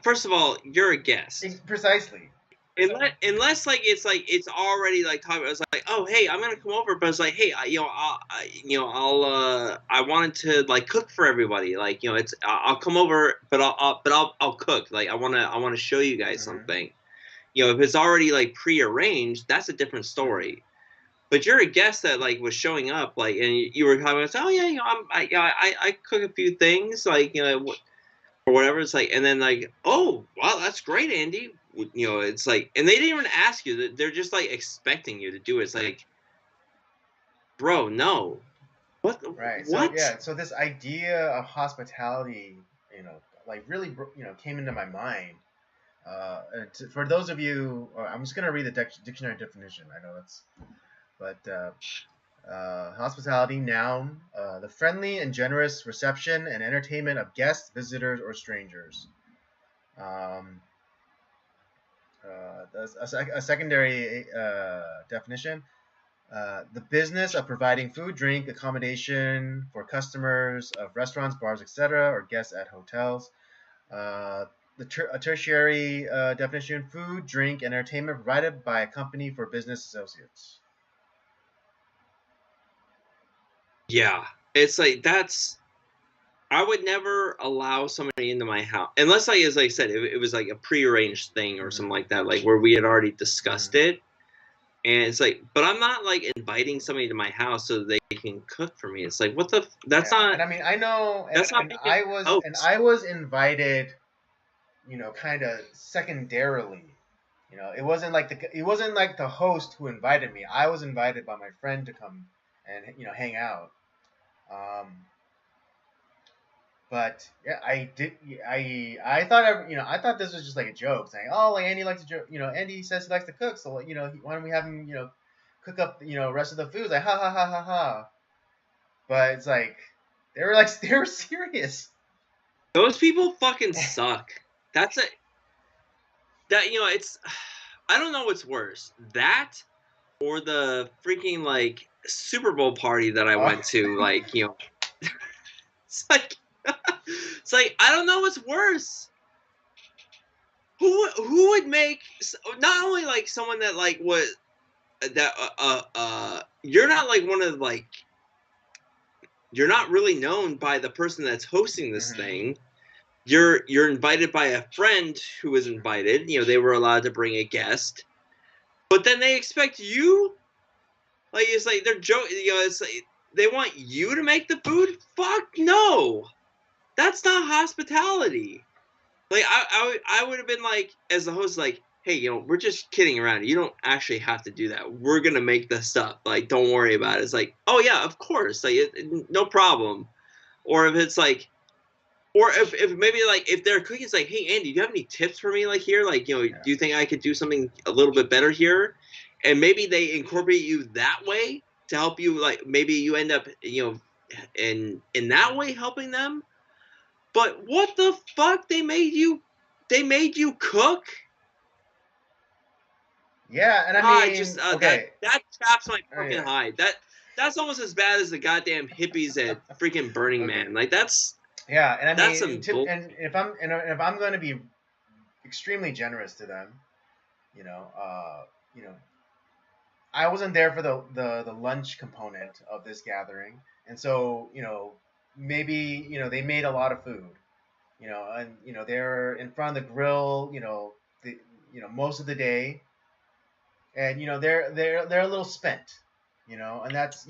First of all, you're a guest. Precisely. Unless like it's already like talking. It's like, oh hey, I'm gonna come over, but it's like, hey, I wanted to like cook for everybody. Like it's I'll come over, but I'll cook. Like I wanna show you guys Hmm. something. If it's already like prearranged, that's a different Hmm. story. But you're a guest that like was showing up, like, and you were kind of like, oh yeah, I cook a few things, like or whatever. It's like, and then like, oh wow, that's great, Andy. It's like, and they didn't even ask you. They're just like expecting you to do it. It's like, bro, no. What? Right. So What? yeah. So this idea of hospitality, like really, came into my mind. For those of you, I'm just gonna read the dictionary definition. I know that's, but hospitality, noun, the friendly and generous reception and entertainment of guests, visitors, or strangers. Um, a secondary definition: the business of providing food, drink, accommodation for customers of restaurants, bars, etc., or guests at hotels. Uh, a tertiary definition: food, drink, and entertainment provided by a company for business associates. Yeah, it's like that's. I would never allow somebody into my house unless, like, as I said, it was like a prearranged thing or something Mm-hmm. like that, like where we had already discussed Mm-hmm. it. And it's like, but I'm not like inviting somebody to my house so they can cook for me. It's like, what the? That's Yeah, not. and I mean, I know, and, That's not and making I me was and host. I was invited, kind of secondarily. It wasn't like the host who invited me. I was invited by my friend to come and hang out. Um, but yeah, I did. I thought I thought this was just like a joke, saying, "Oh, like Andy likes to joke. Andy says he likes to cook, so why don't we have him cook up rest of the foods?" Like ha ha ha ha ha. But it's like they were serious. Those people fucking suck. That's a that it's. I don't know what's worse, that or the freaking like Super Bowl party that I Uh, went to. Like it's like it's like I don't know what's worse. Who would make not only like someone that like was that you're not like one of like you're not really known by the person that's hosting this mhm. thing. You're invited by a friend who was invited. They were allowed to bring a guest, but then they expect you. Like it's like they're joking. It's like they want you to make the food. Fuck no, that's not hospitality. Like I would have been like, as the host, like, hey, we're just kidding around. You don't actually have to do that. We're gonna make this up. Like, don't worry about it. It's like, oh yeah, of course. Like, no problem. Or if it's like, or if maybe like if they're cooking, it's like, hey Andy, do you have any tips for me? Like here, like Yeah. do you think I could do something a little bit better here? And maybe they incorporate you that way to help you. Like maybe you end up in that way helping them. But what the fuck? They made you cook? Yeah, and I I just mean, that okay. that chaps my fucking Yeah. hide. That's almost as bad as the goddamn hippies at freaking Burning Okay. Man. Like Yeah, and I that's mean, some bull. and if I'm going to be extremely generous to them, you know, uh, you know, I wasn't there for the lunch component of this gathering, and so maybe they made a lot of food, and they're in front of the grill, the most of the day, and they're a little spent, and that's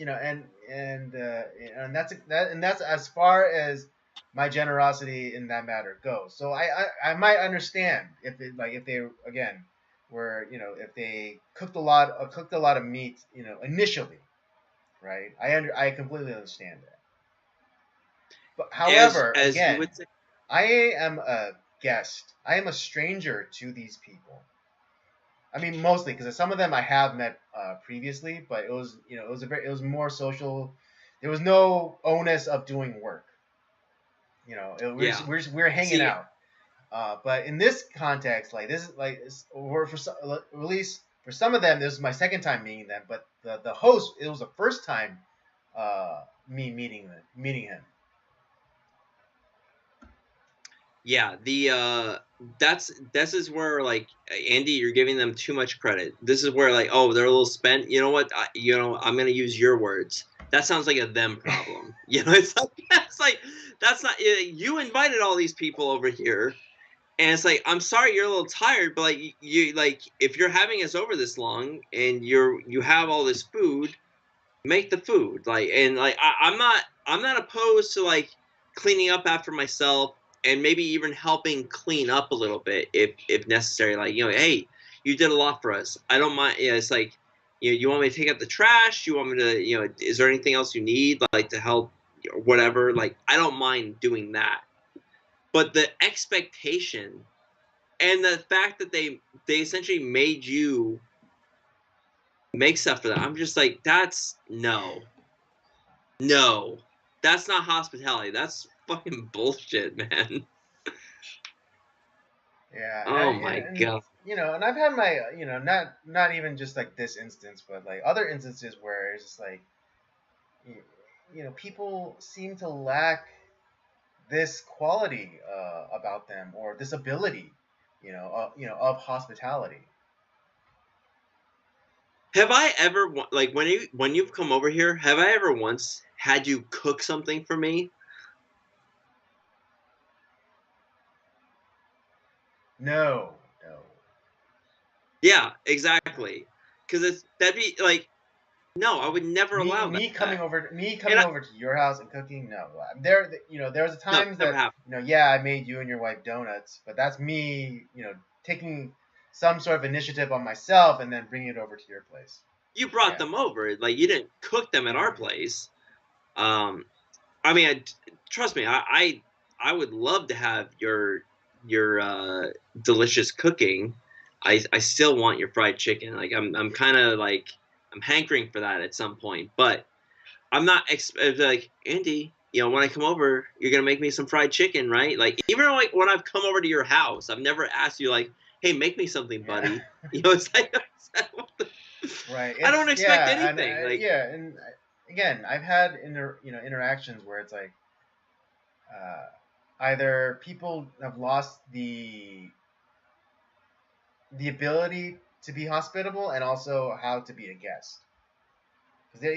and that's as far as my generosity in that matter goes. So I might understand if they again were if they cooked a lot of meat initially, right? I completely understand that. But however, As you again, would say. I am a guest. I am a stranger to these people. I mean, mostly because some of them I have met previously, but it was more social. There was no onus of doing work. Yeah. We're hanging See, out. But in this context, like this is like or for some, at least for some of them, this is my second time meeting them. But the host, it was the first time me meeting him. yeah, the this is where like Andy, you're giving them too much credit. This is where like, oh, they're a little spent. You know what? I'm gonna use your words. That sounds like a them problem. It's like that's not. You invited all these people over here, and it's like, I'm sorry you're a little tired, but like you like if you're having us over this long and you have all this food, make the food. Like, and like I'm not opposed to like cleaning up after myself and maybe even helping clean up a little bit if necessary. Like, hey, you did a lot for us. I don't mind. Yeah, it's like, you want me to take out the trash? You want me to, is there anything else you need like to help or whatever? Like, I don't mind doing that. But the expectation and the fact that they essentially made you make stuff for that, I'm just like, that's no. No, that's not hospitality. That's fucking bullshit, man. Yeah, Oh my god. and I've had my not even just like this instance, but like other instances where it's just like people seem to lack this quality about them or this ability, of hospitality. Have I ever like when you've come over here? Have I ever once had you cook something for me? No, no. Yeah, exactly. Because that'd be like, no, I would never Me allow me coming that. over me And coming over to your house and cooking. No, there was no, times never that happened. yeah, I made you and your wife donuts, but that's me taking some sort of initiative on myself and then bringing it over to your place. You brought Yeah. them over. Like, you didn't cook them at our Hmm. place. Um, I mean, trust me, I would love to have your delicious cooking. I still want your fried chicken. Like, I'm kind of like, I'm hankering for that at some point, but I'm not like, Andy. When I come over, you're gonna make me some fried chicken, right? Like, even like when I've come over to your house, I've never asked you like, hey, make me something, Yeah. buddy. It's like, Right. I don't It's expect yeah, and anything. Like, yeah, and again, I've had interactions where it's like uh, either people have lost the ability to be hospitable and also how to be a guest. There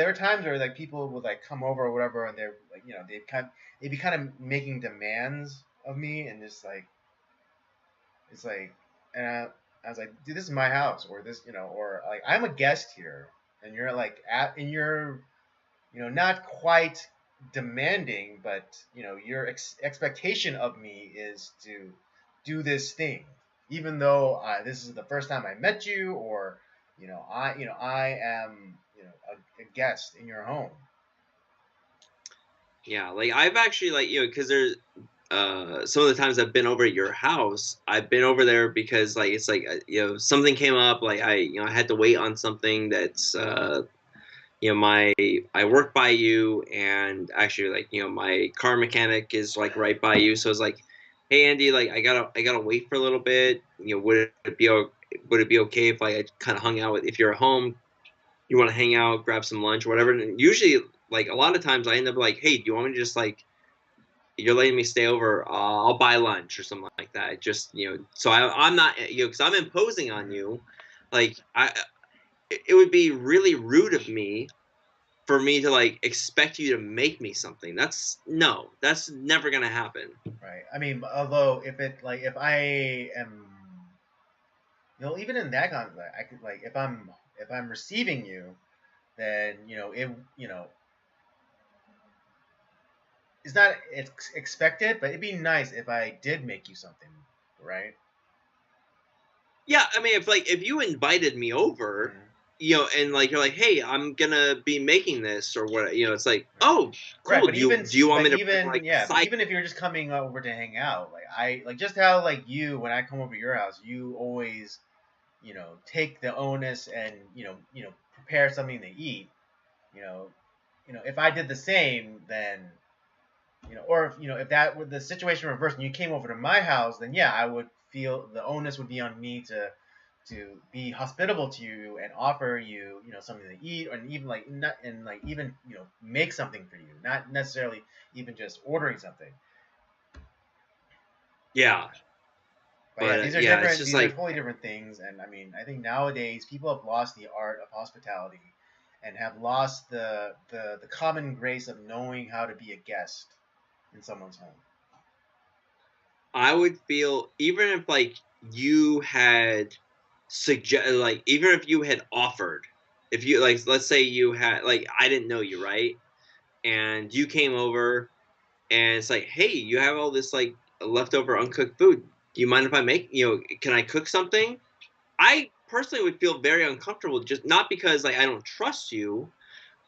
were times where like people would like come over or whatever, and they're like they'd be kind of making demands of me, and just like it's like, and I was like, dude, this is my house, or this, or like I'm a guest here, and you're like and you're not quite demanding, but your expectation of me is to do this thing, even though this is the first time I met you, or I am a guest in your home. yeah, like I've actually like, because there's some of the times I've been over at your house, I've been over there because like it's like, something came up, like I had to wait on something that's my I work by you, and actually like my car mechanic is like right by you, so it's like, hey Andy, like I gotta wait for a little bit. Would it be okay if like I kind of hung out with, if you're at home, you want to hang out, grab some lunch, whatever. And usually, like a lot of times, I end up like, hey, do you want me to just like, you're letting me stay over? I'll buy lunch or something like that. Just so I'm not, because I'm imposing on Hmm. you. Like, it would be really rude of me for me to like expect you to make me something. That's never gonna happen. Right. I mean, although if I am, even in that context, I could like if I'm receiving you, then it's not expected, but it'd be nice if I did make you something, right? Yeah, I mean, if you invited me over, and like you're like, hey, I'm gonna be making this or what, it's like, oh, Right, cool. Do you want me to bring like a but side? even if you're just coming over to hang out, just how like you when I come over to your house, you always take the onus and prepare something to eat. You know, if I did the same, then or if that were the situation reversed and you came over to my house, then yeah, I would feel the onus would be on me to be hospitable to you and offer you something to eat, and even like not and like even make something for you, not necessarily even just ordering something. Yeah, But yeah, but these are yeah, it's different. just These are like, totally different things, and I mean, I think nowadays people have lost the art of hospitality, and have lost the common grace of knowing how to be a guest in someone's home. I would feel even if like you had even if you had offered, if you like, let's say you had like I didn't know you, right, and you came over and it's like, hey, you have all this like leftover uncooked food. Do you mind if I make, can I cook something? I personally would feel very uncomfortable, just not because like I don't trust you,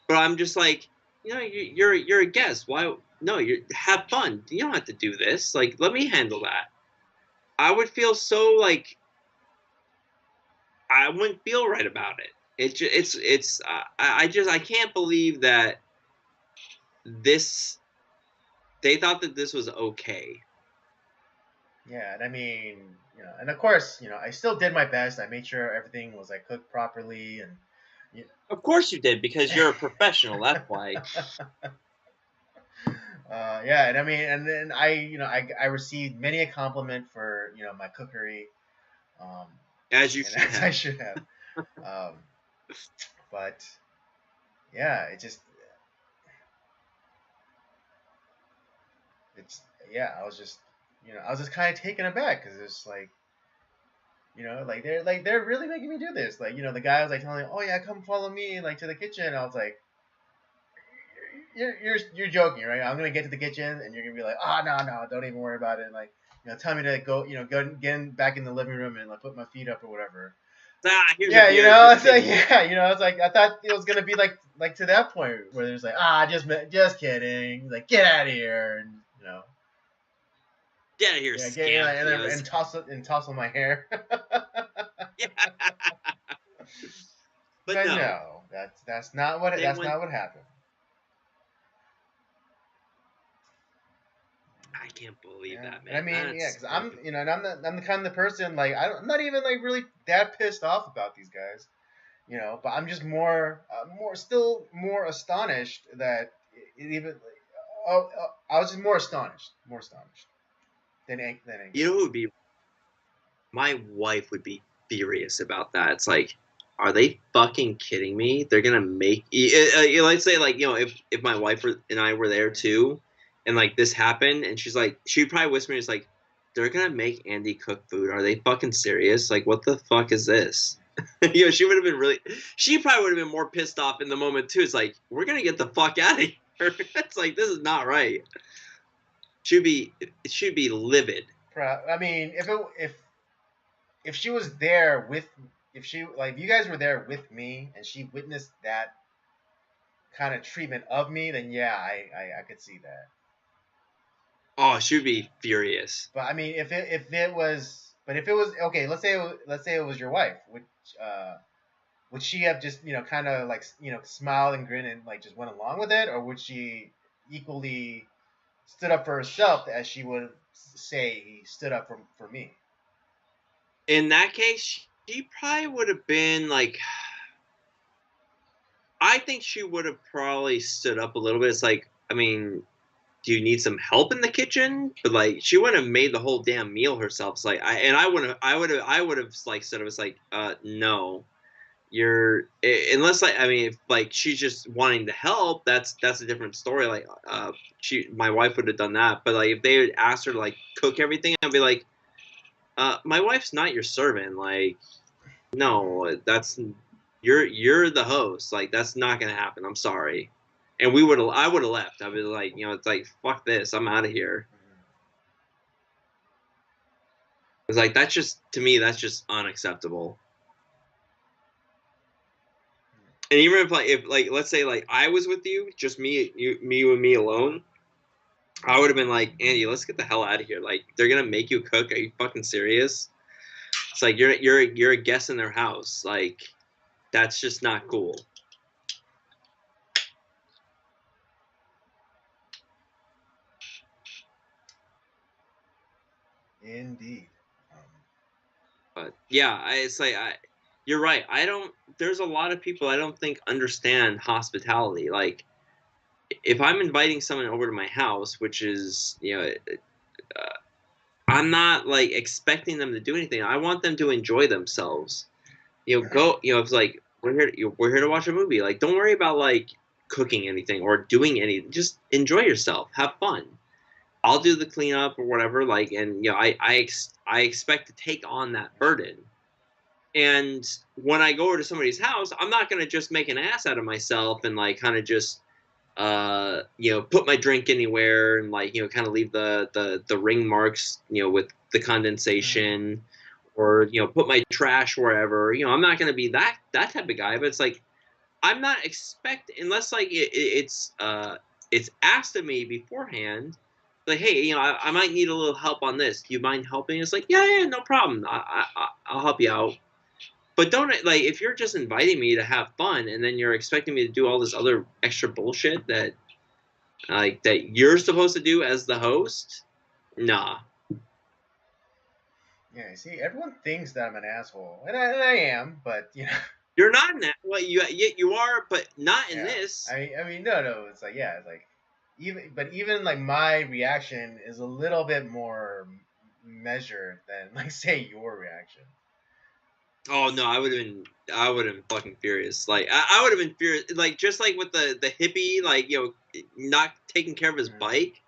but I'm just like, you're a guest. Why? No, you have fun. You don't have to do this. Like, let me handle that. I would feel so like I wouldn't feel right about it. It's I can't believe that this they thought that this was okay. Yeah, and I mean, and of course, I still did my best. I made sure everything was like cooked properly, and Of course you did, because you're a professional. That's why. yeah, and I mean, and then I received many a compliment for my cookery, um, As you and should as I have. should have, um, but yeah, it's yeah, I was just kind of taken aback because it's like they're really making me do this. Like the guy was like telling me, oh yeah, come follow me like to the kitchen. I was like, you're joking, right? I'm gonna get to the kitchen and you're gonna be like, oh no, don't even worry about it. And, like tell me to go back in the living room and like put my feet up or whatever. Here's a Yeah, beer. Just it's like kidding. it's like I thought it was gonna be like to that point where there's like just kidding, like get out of here, and Get out of here, yeah, scamp. and toss on my hair. Yeah. But But no, no, that's they that's went. not what happened. I can't believe Yeah, that, and I man. mean, yeah, That's because and I'm the kind of person like I'm not even like really that pissed off about these guys, but I'm just still more astonished that it even. I was just more astonished than angry. you know who would be my wife would be furious about that. It's like, are they fucking kidding me? They're gonna make let's say like if my wife and I were there too, and like this happened, and she's like, she'd probably whisper, "It's like they're gonna make Andy cook food. Are they fucking serious? Like, what the fuck is this?" She would have been really. She probably would have been more pissed off in the moment too. It's like, we're gonna get the fuck out of here. It's like, this is not right. She'd be livid. I mean, if she was there with if you guys were there with me and she witnessed that kind of treatment of me, then yeah, I could see that. Oh, she'd be furious. But I mean, if it was okay, let's say it was your wife, would she have just kind of like smiled and grinned and like just went along with it, or would she equally stood up for herself as she would say he stood up for me? In that case, she probably would have been like, I think she would have probably stood up a little bit. It's like, I mean, do you need some help in the kitchen? But like, she wouldn't have made the whole damn meal herself. It's like, I would have like said, it was like, no, unless like I mean if like she's just wanting to help, that's a different story. Like my wife would have done that, but like if they had asked her to like cook everything, I'd be like, my wife's not your servant. Like no, that's you're the host. Like that's not gonna happen. I'm sorry. And I would have left. I'd be like, it's like fuck this. I'm out of here. It's like that's just to me that's just unacceptable. And even if let's say like I was with you, just me and me alone, I would have been like, Andy, let's get the hell out of here. Like they're gonna make you cook. Are you fucking serious? It's like you're a guest in their house. Like that's just not cool. Indeed. But yeah, it's like you're right. I don't. There's a lot of people I don't think understand hospitality. Like if I'm inviting someone over to my house, which is I'm not like expecting them to do anything. I want them to enjoy themselves. Go. It's like we're here to watch a movie. Like don't worry about like cooking anything or doing anything. Just enjoy yourself. Have fun. I'll do the cleanup or whatever. Like and I expect to take on that burden. And when I go over to somebody's house, I'm not gonna just make an ass out of myself and like kind of just put my drink anywhere and like kind of leave the ring marks with the condensation or put my trash wherever. I'm not gonna be that type of guy. But it's like I'm not expecting unless like it's asked of me beforehand. Like, hey, I might need a little help on this. Do you mind helping? It's like, yeah, no problem. I'll help you out. But don't like if you're just inviting me to have fun and then you're expecting me to do all this other extra bullshit that you're supposed to do as the host. Nah. Yeah, see, everyone thinks that I'm an asshole, and I am, but You're not in that. Well, you are, but not in yeah. this. I mean, no, it's like it's like even like my reaction is a little bit more measured than like say your reaction. Oh no, I would have been fucking furious. Like I would have been furious. Like just like with the hippie, like not taking care of his bike.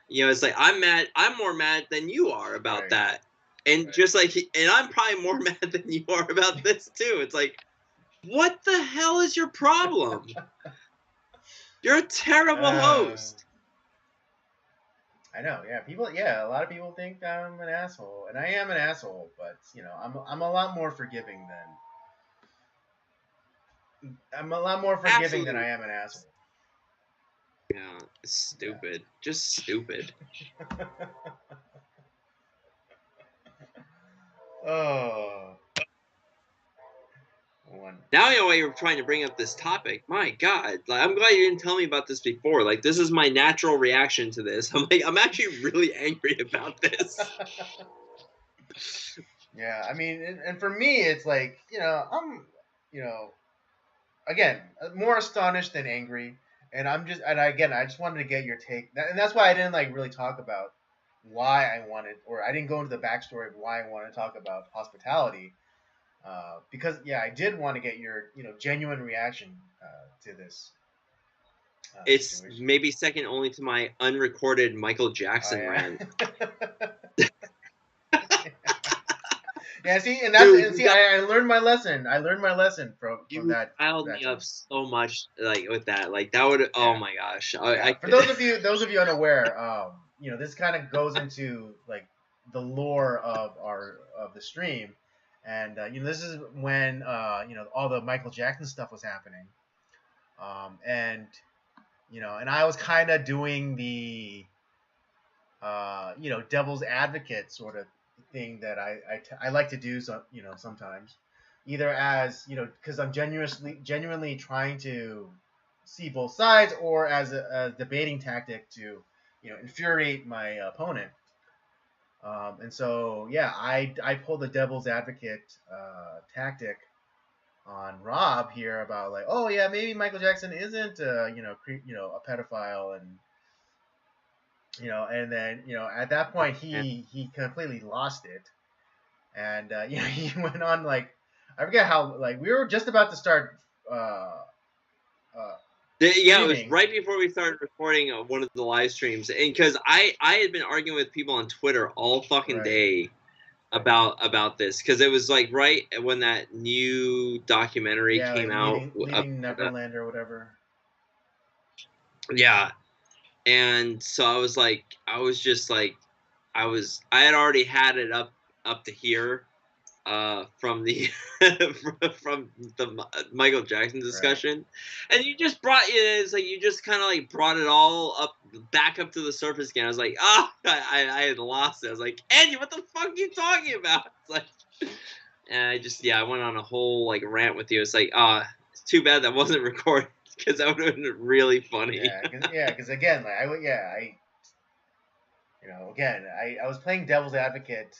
It's like I'm mad. I'm more mad than you are about Right. that. And just like, and I'm probably more mad than you are about this too. It's like, what the hell is your problem? You're a terrible host. I know, yeah. A lot of people think I'm an asshole, and I am an asshole. But I'm a lot more forgiving than Absolutely. I am an asshole. Yeah, it's stupid. Just stupid. Oh. Now why you're trying to bring up this topic. My God, like I'm glad you didn't tell me about this before. Like this is my natural reaction to this. I'm actually really angry about this. Yeah, I mean, and for me, it's like I'm again more astonished than angry, and I just wanted to get your take, and that's why I didn't like really talk about why I wanted, or I didn't go into the backstory of why I wanted to talk about hospitality. Because I did want to get your genuine reaction to this It's situation. maybe second only to my unrecorded Michael Jackson Oh, rant. Yeah, see, Dude, I learned my lesson. I learned my lesson from you that. riled That me time. up so much, like with that. Like that would. Oh my gosh. Yeah. For those of you unaware, this kind of goes into like the lore of the stream, and this is when all the Michael Jackson stuff was happening, and and I was kind of doing the devil's advocate sort of thing that I like to do sometimes, either as because I'm genuinely trying to see both sides, or as a debating tactic to infuriate my opponent. And so I pulled the devil's advocate tactic on Rob here about like, oh yeah, maybe Michael Jackson isn't a pedophile, and and then at that point he completely lost it, and he went on like I forget how like we were just about to start uh, Yeah, it was streaming. right before we started recording one of the live streams, and because I had been arguing with people on Twitter all fucking Right. day about this, because it was like right when that new documentary Yeah, came like out. leaving Neverland or whatever. Yeah, and so I was like, I had already had it up to here, from the from the Michael Jackson Right. discussion, and you just brought it's like you just kind of like brought it all up back up to the surface again. I was like, I had lost it. I was like, Andy, what the fuck are you talking about? It's like, and I went on a whole like rant with you. It's like, it's too bad that wasn't recorded, because that would have been really funny. Because again, like again, I was playing devil's advocate,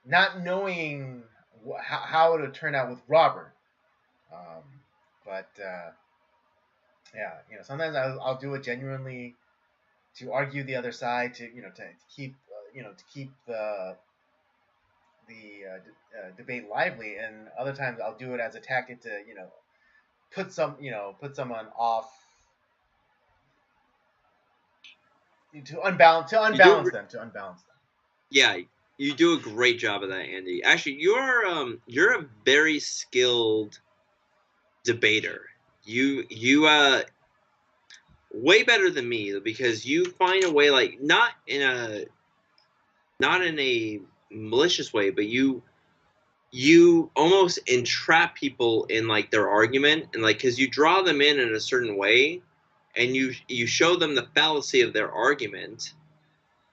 not knowing how it would turn out with Robert. Um, but yeah, sometimes I'll do it genuinely to argue the other side, to keep to keep the debate lively, and other times I'll do it as a tactic to put someone off, You do, to unbalance them. yeah, you do a great job of that, Andy. Actually, you're a very skilled debater. You way better than me, because you find a way, like not in a malicious way, but you almost entrap people in like their argument, and like because you draw them in a certain way, and you show them the fallacy of their argument,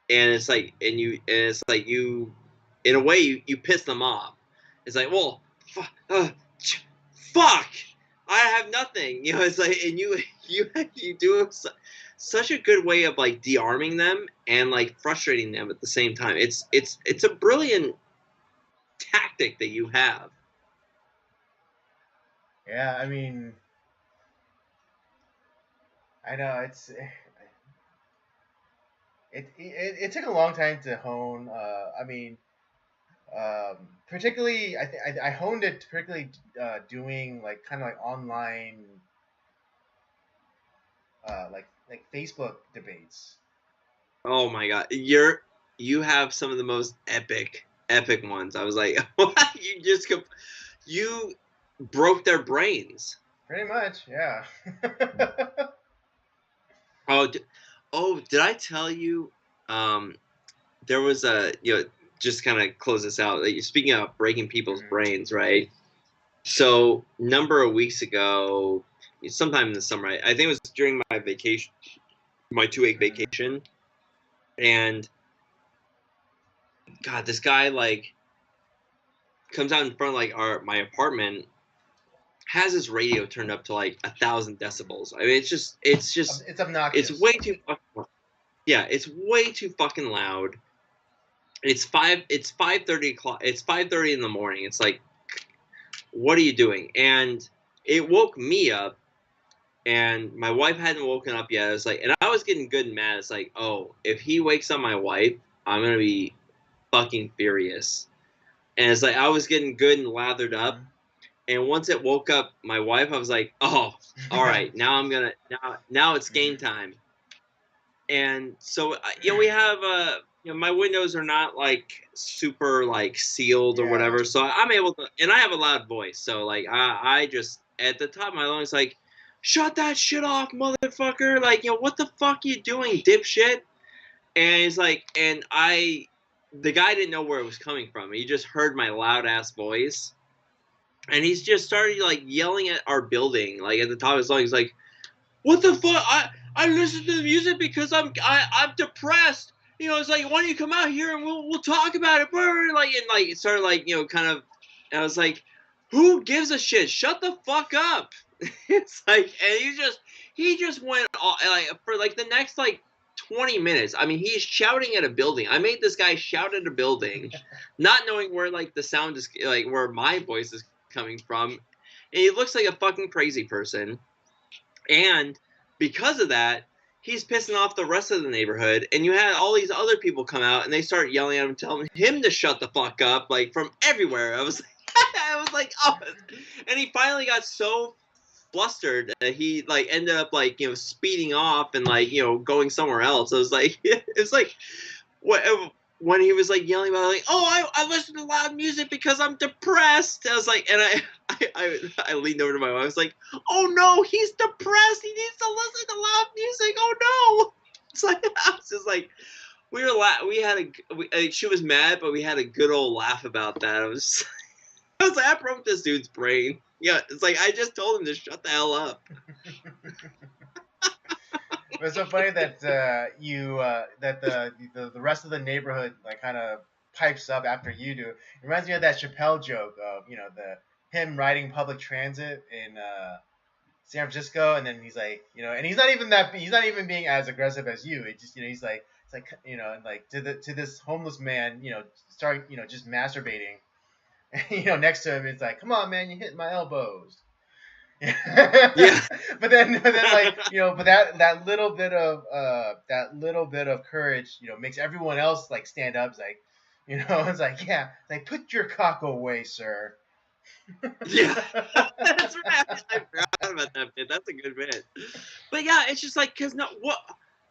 and it's like you in a way you piss them off. It's like, well, fuck, I have nothing. It's like, and you do such a good way of like de-arming them and like frustrating them at the same time. It's a brilliant tactic that you have. Yeah, I mean, I know it took a long time to hone. I mean, particularly I honed it particularly doing like kind of like online like Facebook debates. Oh my god, you have some of the most epic ones. I was like, what? You broke their brains. Pretty much, yeah. Oh, did I tell you? Um, there was just kind of close this out. Like, speaking of breaking people's Mhm. brains, right? So, number of weeks ago, sometime in the summer, I think it was during my vacation, my 2 week Mhm. vacation, and God, this guy like comes out in front of like my apartment, has his radio turned up to like 1,000 decibels. I mean, It's it's obnoxious. way too fucking, yeah, it's way too fucking loud. It's 5:30 o'clock. It's 5:30 in the morning. It's like, what are you doing? And it woke me up, and my wife hadn't woken up yet. I was like, and I was getting good and mad. It's like, oh, if he wakes up my wife, I'm gonna be fucking furious. And it's like I was getting good and lathered up, Mhm. and once it woke up my wife, I was like, oh, all right, now I'm gonna now it's game Mhm. time. And so we have my windows are not like super like sealed or Yeah. whatever, so I'm able to, and I have a loud voice, so like I just at the top of my lungs like, shut that shit off, motherfucker, like, what the fuck you doing, dipshit. And he's like, and the guy didn't know where it was coming from. He just heard my loud ass voice, and he's just started like yelling at our building, like at the top of his lungs. He's like, what the fuck? I listen to the music because I'm depressed. It's like, why don't you come out here and we'll talk about it? Like, and like it started like kind of. And I was like, who gives a shit? Shut the fuck up. It's like, and he just went all, like for like the next like 20 minutes. I mean, he's shouting at a building. I made this guy shout at a building, not knowing where like the sound is, like where my voice is coming from. And he looks like a fucking crazy person. And because of that, he's pissing off the rest of the neighborhood. And you had all these other people come out and they start yelling at him, telling him to shut the fuck up, like from everywhere. I was like, I was like, oh, and he finally got so flustered that he like ended up like speeding off and like going somewhere else. I was like, it's like what when he was like yelling about like, oh, I listen to loud music because I'm depressed. I was like, and I leaned over to my wife. I was like, oh no, he's depressed. He needs to listen to loud music. Oh no. It's like I was just like we had she was mad, but we had a good old laugh about that. I was like, I broke this dude's brain. Yeah, it's like I just told him to shut the hell up. It's so funny that the rest of the neighborhood like kind of pipes up after you do. It reminds me of that Chappelle joke of the him riding public transit in San Francisco, and then he's like, and he's not even being as aggressive as you. It just he's like it's like like to this homeless man, starting just masturbating. Next to him, it's like, come on, man, you hit my elbows. Yeah. but then like but that little bit of courage makes everyone else like stand up. It's like it's like, yeah, like, put your cock away, sir. Yeah, that's right. I forgot about that bit. That's a good bit. But yeah, it's just like because no, what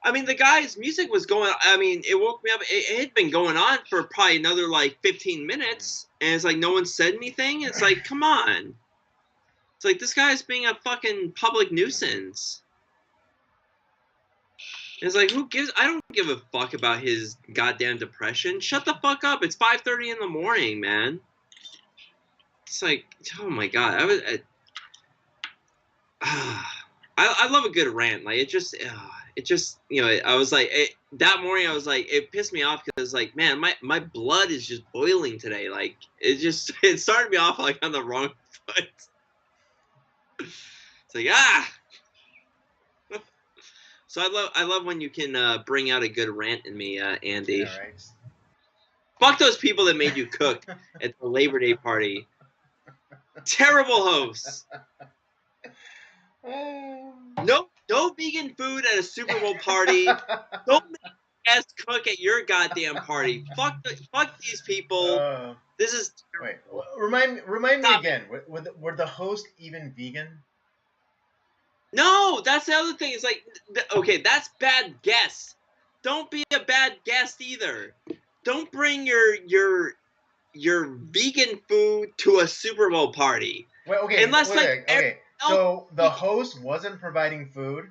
I mean, the guy's music was going. I mean, it woke me up. It had been going on for probably another like 15 minutes, and it's like no one said anything. It's like, come on. It's like this guy's being a fucking public nuisance. It's like who gives? I don't give a fuck about his goddamn depression. Shut the fuck up. It's 5:30 in the morning, man. It's like, oh my god. I love a good rant. Like it just I was like that morning. I was like it pissed me off because like man, my blood is just boiling today. Like it started me off like on the wrong foot. It's like So I love when you can bring out a good rant in me, Andy. Yeah, right. Fuck those people that made you cook at the Labor Day party. Terrible hosts. No vegan food at a Super Bowl party. Don't make guests cook at your goddamn party. Fuck these people. This is wait. Remind me again. Were the hosts even vegan? No, that's the other thing. It's like okay, that's bad guests. Don't be a bad guest either. Don't bring your vegan food to a Super Bowl party. Wait, okay. Unless okay. So the host wasn't providing food.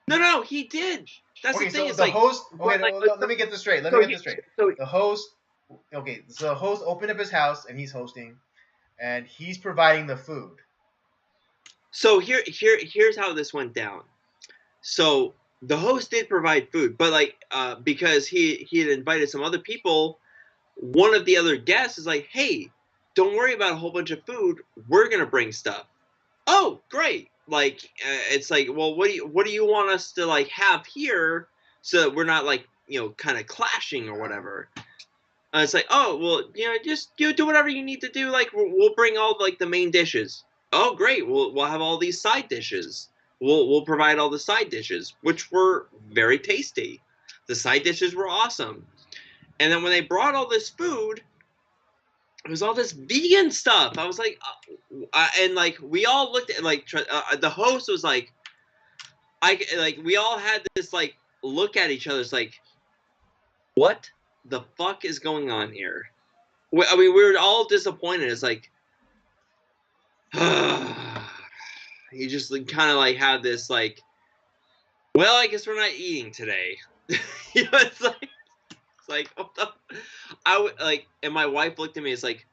No, he did. That's okay, the thing. So it's the like, host. Okay, like, let me get this straight. So The host. Okay, so the host opened up his house and he's hosting, and he's providing the food. So here's how this went down. So the host did provide food, but like because he had invited some other people, one of the other guests is like, "Hey, don't worry about a whole bunch of food. We're gonna bring stuff." Oh, great! Like it's like, well, what do you want us to like have here so that we're not like kind of clashing or whatever. It's like, oh well, just do whatever you need to do. Like we'll bring all like the main dishes. Oh great, we'll have all these side dishes. We'll provide all the side dishes, which were very tasty. The side dishes were awesome. And then when they brought all this food, it was all this vegan stuff. I was like, and like we all looked at like the host was like, we all had this like look at each other. It's like, what the fuck is going on here? I mean, we were all disappointed. It's like, you just kind of like have this like, well, I guess we're not eating today. It's like what the? I would like, and my wife looked at me. It's like,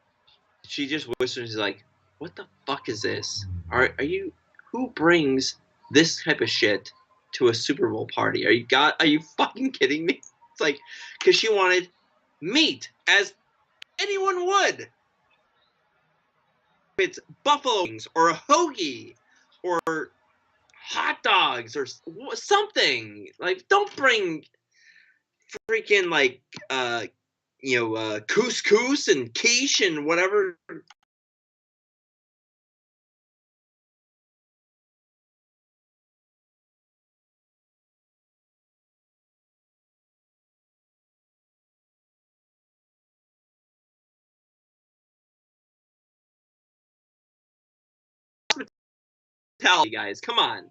she just whispered. She's like, what the fuck is this? Are you? Who brings this type of shit to a Super Bowl party? Are you fucking kidding me? It's like, because she wanted meat, as anyone would. If it's buffalo wings or a hoagie or hot dogs or something, like don't bring freaking like couscous and quiche and whatever tell you guys. Come on.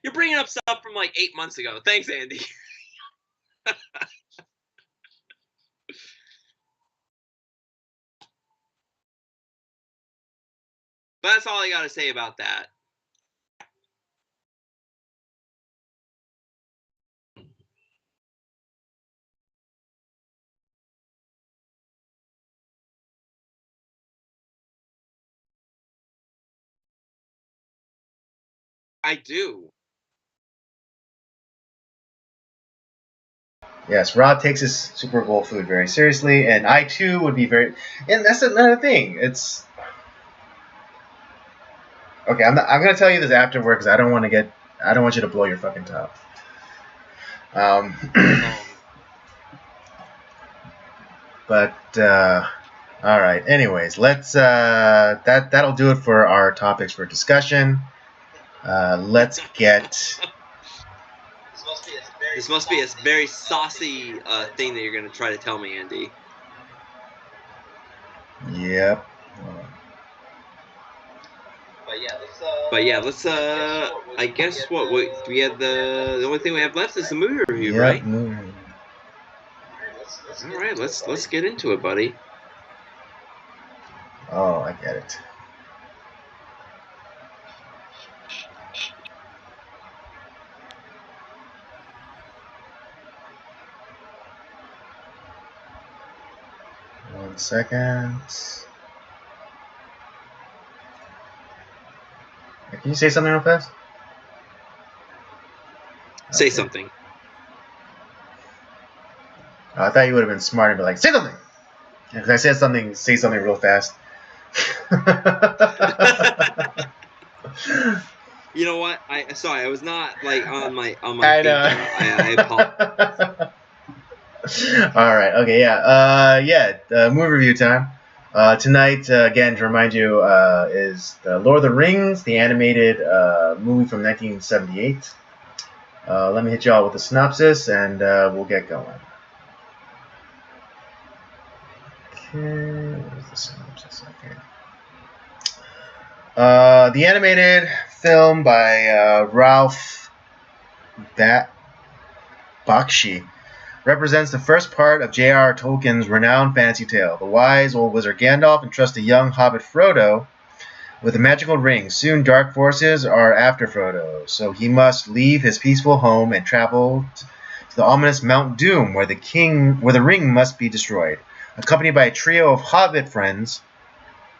You're bringing up stuff from like 8 months ago. Thanks, Andy. But that's all I got to say about that. I do. Yes, Rob takes his Super Bowl food very seriously, and I too would be very. And that's another thing. It's okay. I'm gonna tell you this afterward because I don't want you to blow your fucking top. But all right. Anyways, let's that'll do it for our topics for discussion. Let's get. This must be a very saucy thing that you're going to try to tell me, Andy. Yep. But yeah, let's. I guess what we had the only thing we have left is the movie review, Yep, right? movie review. All right, let's get into it, buddy. Oh, I get it. One second. Can you say something real fast? Say Okay. something. I thought you would have been smart and be like, say something. Because I said something, say something real fast. You know what? Sorry, I was not like on my I know. I apologize. All right. Okay. Yeah. Movie review time. Tonight, again, to remind you, is the Lord of the Rings, the animated movie from 1978. Let me hit you all with a synopsis, and we'll get going. Okay. Where's the synopsis? Okay. The animated film by Ralph Bakshi represents the first part of J.r.r. Tolkien's renowned fantasy tale. The wise old wizard Gandalf entrusts the young hobbit Frodo with a magical ring. Soon dark forces are after Frodo, so he must leave his peaceful home and travel to the ominous Mount Doom, where the ring must be destroyed. Accompanied by a trio of hobbit friends,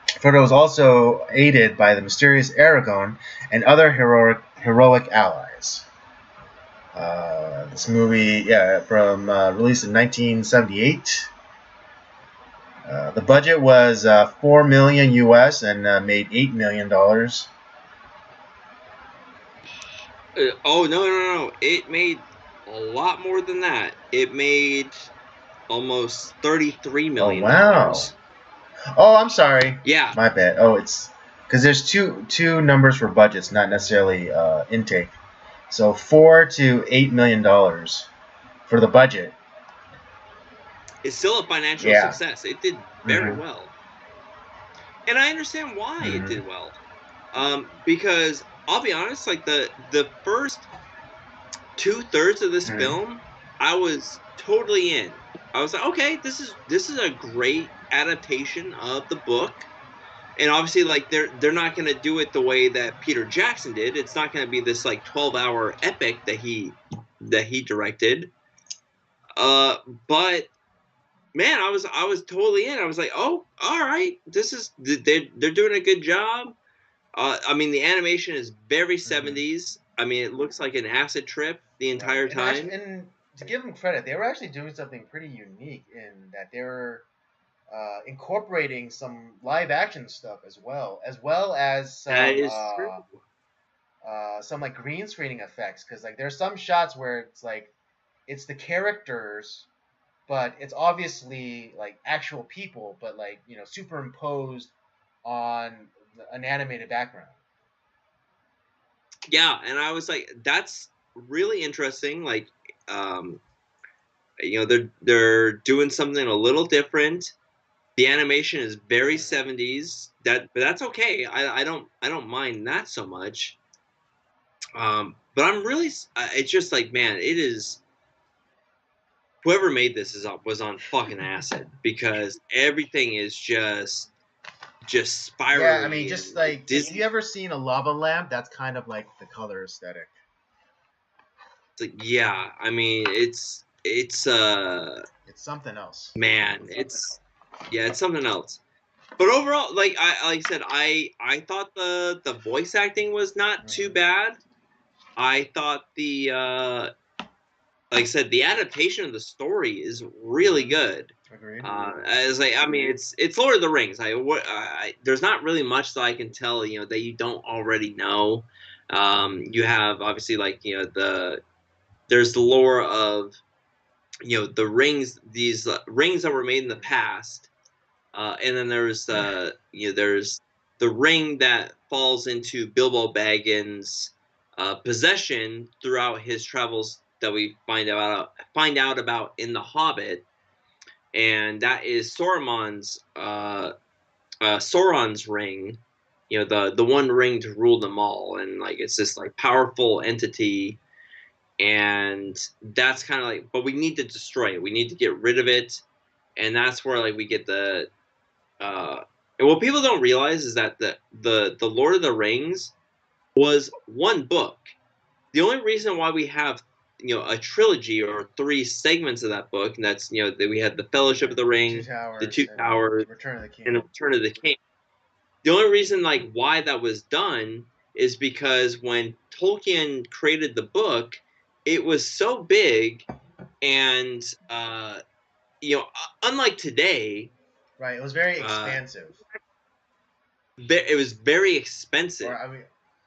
Frodo is also aided by the mysterious Aragorn and other heroic allies. This movie, from released in 1978. The budget was $4 million US and made $8 million. Oh no! It made a lot more than that. It made almost $33 million. Oh wow! Oh, I'm sorry. Yeah. My bad. Oh, it's because there's two numbers for budgets, not necessarily intake. So $4 to $8 million for the budget. It's still a financial success. It did very well, and I understand why it did well. Because I'll be honest, like the first 2/3 of this film, I was totally in. I was like, okay, this is a great adaptation of the book, and obviously, like they're not going to do it the way that Peter Jackson did. It's not going to be this like 12-hour epic that he directed. But man, I was totally in. I was like, oh, all right, they're doing a good job. I mean, the animation is very 70s. I mean, it looks like an acid trip the entire time. And to give them credit, they were actually doing something pretty unique in that they were incorporating some live action stuff as well as some that is true. Some like green screening effects, because like there's some shots where it's like it's the characters, but it's obviously like actual people, but like superimposed on an animated background. Yeah, and I was like, that's really interesting. Like, they're doing something a little different, The animation is very 70s. But that's okay. I don't mind that so much. But I'm really, it's just like, man, it is. Whoever made this was on fucking acid, because everything is just Yeah, I spirally mean, and just like like if you Disney. ever seen a lava lamp, that's kind of like the color aesthetic. Like, yeah, I mean, it's It's something else. man, it's yeah, it's something else. But overall, like I said, I thought the voice acting was not too Hmm. bad. I thought the like I said, the adaptation of the story is really Hmm. good. Agreed. As I mean, it's Lord of the Rings. There's not really much that I can tell, that you don't already know. You have obviously, like, there's the lore of, the rings, these rings that were made in the past, and then there's the ring that falls into Bilbo Baggins' possession throughout his travels that we find out about in The Hobbit, and that is Sauron's ring. The one ring to rule them all, and like it's this like powerful entity, and that's kind of like, but we need to destroy it. We need to get rid of it, and that's where like we get the and what people don't realize is that the Lord of the Rings was one book. The only reason why we have a trilogy or three segments of that book, and that's that we had the Fellowship of the The Two Ring, the Two Towers and Towers, Return of the King. and Return of the King. The only reason like why that was done is because when Tolkien created the book, it was so big, and unlike today, Right. It was very uh, expansive. it was very Or expensive. I mean,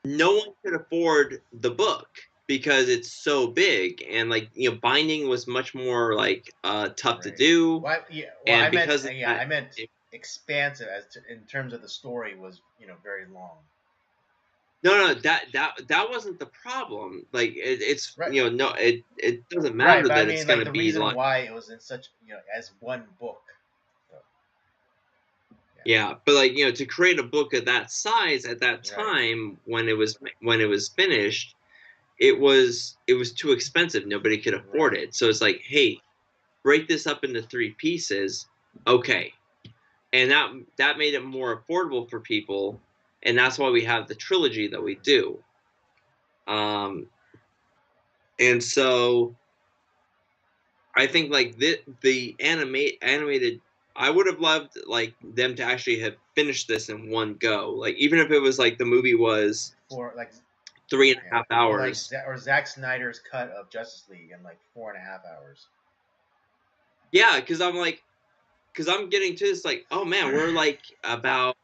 No one could afford the book because it's so big, and like binding was much more like tough to right. do, Well, yeah. Well, and I meant because of yeah, that, I meant expansive in terms of the story was very long. no, that wasn't the problem. Like it's Right. no, it doesn't Right. matter But I that it's mean, like gonna the be reason like, why it was in such as one book. So, yeah, but like to create a book of that size at that yeah. Right. time when it was finished, it was too expensive. Nobody could afford Right. it. So it's like, hey, break this up into three pieces. Okay, and that made it more affordable for people, and that's why we have the trilogy that we Hmm. do. And so I think like the animated, I would have loved like them to actually have finished this in one go. Like even if it was like the movie was For like three and a yeah, half or like hours. Zack Snyder's cut of Justice League in like 4.5 hours. Yeah, because I'm getting to this like, oh man, we're like about.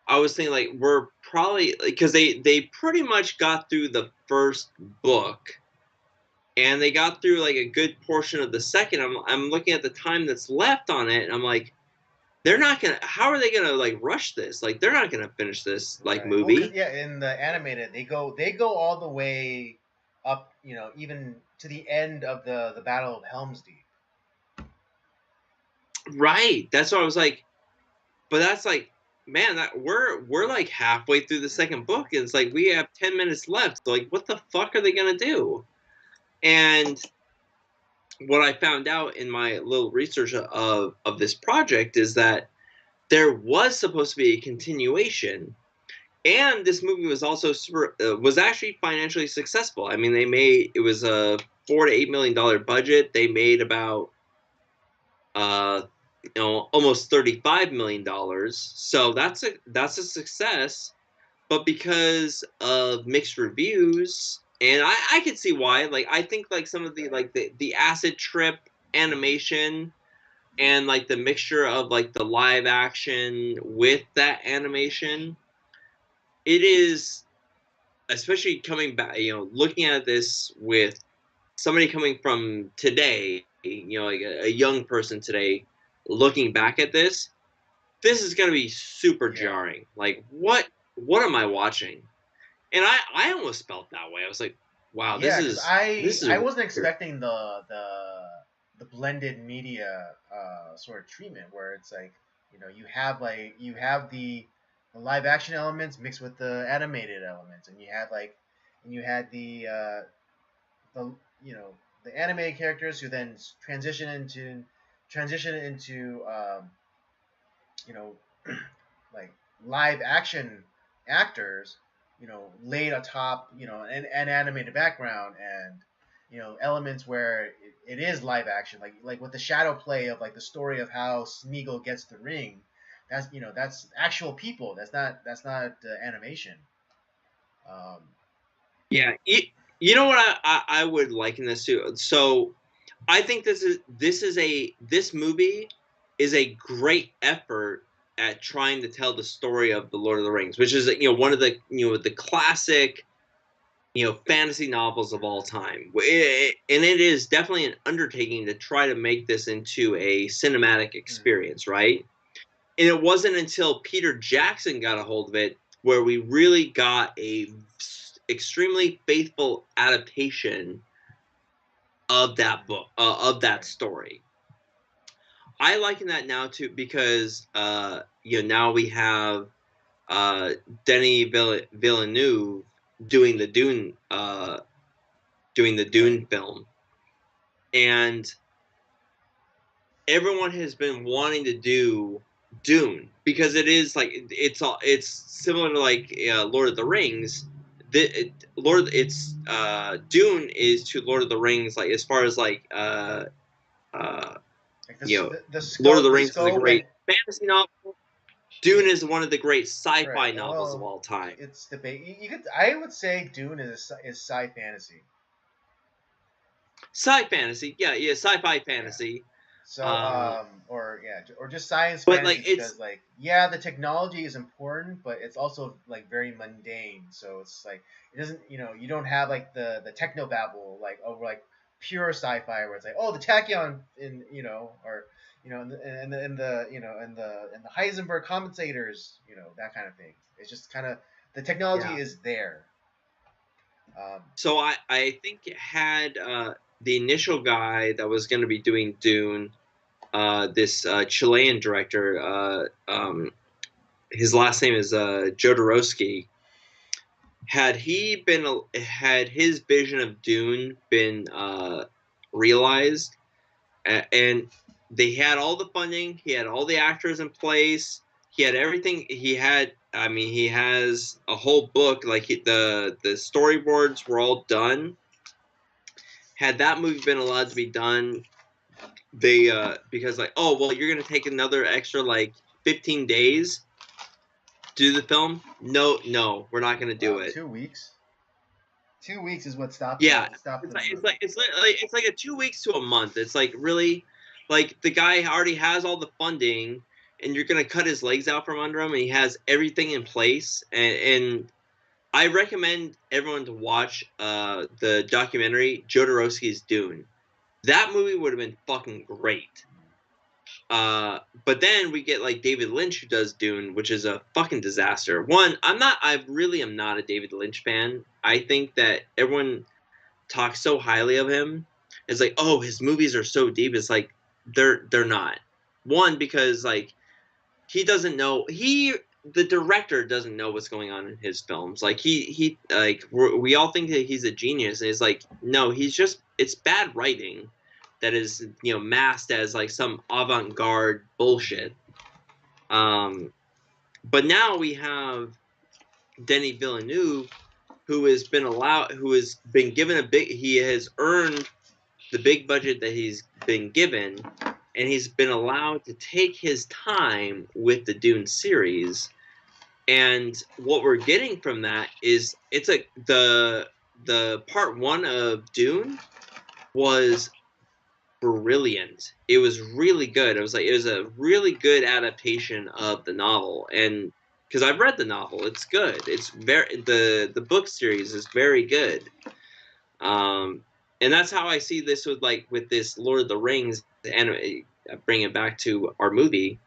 I was thinking like we're probably because they pretty much got through the first book, and they got through like a good portion of the second. I'm looking at the time that's left on it, and I'm like, they're not gonna. How are they gonna like rush this? Like they're not gonna finish this like Right. Well, cause movie, yeah, in the animated, they go all the way up, even to the end of the Battle of Helm's Deep. right? That's what I was like. But that's like, man, that we're like halfway through the second book, and it's like we have 10 minutes left. So like, what the fuck are they gonna do? And what I found out in my little research of this project is that there was supposed to be a continuation, and this movie was also was actually financially successful. I mean, it was a $4 to $8 million budget. They made about uh almost $35 million. So that's a success. But because of mixed reviews, and I could see why. Like I think like some of the Right. like the acid trip animation, and like the mixture of like the live action with that animation, it is, especially coming back, looking at this with somebody coming from today, like a young person today, looking back at this is going to be super Yeah. jarring. Like what am I watching? And I almost felt that way. I was like, wow, this Yeah, because is I this is I wasn't weird. expecting the blended media sort of treatment where it's like you have the live action elements mixed with the animated elements, and you had the you know the animated characters who then transition into you know like live action actors, laid atop an animated background, and elements where it is live action, like with the shadow play of like the story of how Smeagol gets the ring. That's actual people. That's not animation. Um, Yeah, you know what I would liken this to. So I think this movie is a great effort at trying to tell the story of the Lord of the Rings, which is one of the the classic fantasy novels of all time. And it is definitely an undertaking to try to make this into a cinematic experience, right? And it wasn't until Peter Jackson got a hold of it where we really got a extremely faithful adaptation of that book, of that right. story. I liken that now to because now we have uh, Denis Villeneuve doing the Right. Dune film, and everyone has been wanting to do Dune because it is like it's similar to like Lord of the Rings. Dune is to Lord of the Rings like as far as like uh, Like you know the Lord of scope the the Rings is a scope and great fantasy novel. Dune yeah, is one of the great right. sci-fi novels of Well, all time. it's debate. You could I would say Dune is sci fantasy. Sci fantasy, yeah, yeah, sci-fi Yeah. fantasy. So, Uh, or yeah, or just science but like fantasy, it's because like yeah, the technology is important, but it's also like very mundane. So it's like it doesn't, you don't have like the techno babble like over like pure sci-fi where it's like, oh, the tachyon or in the Heisenberg compensators, that kind of thing. It's just kind of the technology yeah. is there. Um, So I think it had the initial guy that was going to be doing Dune, this Chilean director. His last name is Jodorowsky. Had his vision of Dune been realized, and they had all the funding, he had all the actors in place, he had everything. I mean, he has a whole book. Like the storyboards were all done. Had that movie been allowed to be done, they because like, oh well, you're gonna take another extra like 15 days to do the film. No, no, we're not gonna do wow, it. 2 weeks. 2 weeks is what stopped Yeah, the it's movie. like it's like a 2 weeks to a month. It's like really like the guy already has all the funding, and you're gonna cut his legs out from under him, and he has everything in place. And I recommend everyone to watch the documentary Jodorowsky's Dune. That movie would have been fucking great. But then we get like David Lynch who does Dune, which is a fucking disaster. One, I really am not a David Lynch fan. I think that everyone talks so highly of him. It's like, oh, his movies are so deep. It's like they're not. One, because like he doesn't know the director doesn't know what's going on in his films. Like he like we all think that he's a genius, and it's like no, it's bad writing that is masked as like some avant-garde bullshit. Um, but now we have Denis Villeneuve, who has been given he has earned the big budget that he's been given, and he's been allowed to take his time with the Dune series. And what we're getting from that is it's like the part one of Dune was brilliant. It was really good. It was a really good adaptation of the novel, and because I've read the novel, it's good. It's very the book series is very good. Um, and that's how I see this with this Lord of the Rings and bring it back to our movie.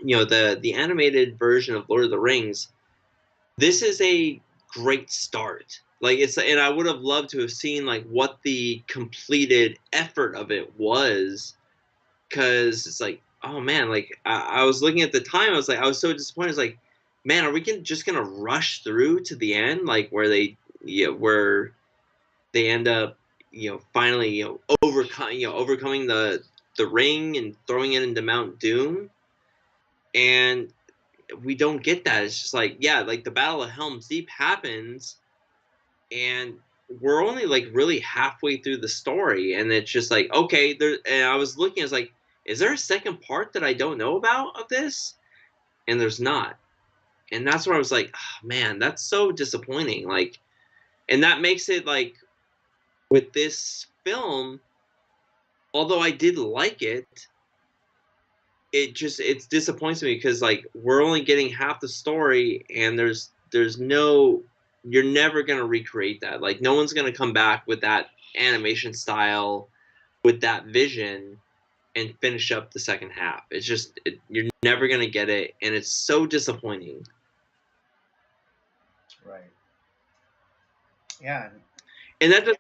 The animated version of Lord of the Rings. This is a great start. And I would have loved to have seen like what the completed effort of it was, because it's like oh man, like I was looking at the time, I was so disappointed. I was like, man, are we just gonna rush through to the end, like where they end up, finally, overcoming the ring and throwing it into Mount Doom, and we don't get that. It's just like, yeah, like the Battle of Helm's Deep happens, and we're only like really halfway through the story, and it's just like, okay, there. And I was looking, I was like, is there a second part that I don't know about of this? And there's not, and that's where I was like, oh, man, that's so disappointing. Like, and that makes it like with this film, although I did like it, it disappoints me because like we're only getting half the story, and there's no, you're never gonna recreate that. Like no one's gonna come back with that animation style, with that vision, and finish up the second half. It's just you're never gonna get it, and it's so disappointing. Right. Yeah. And that does,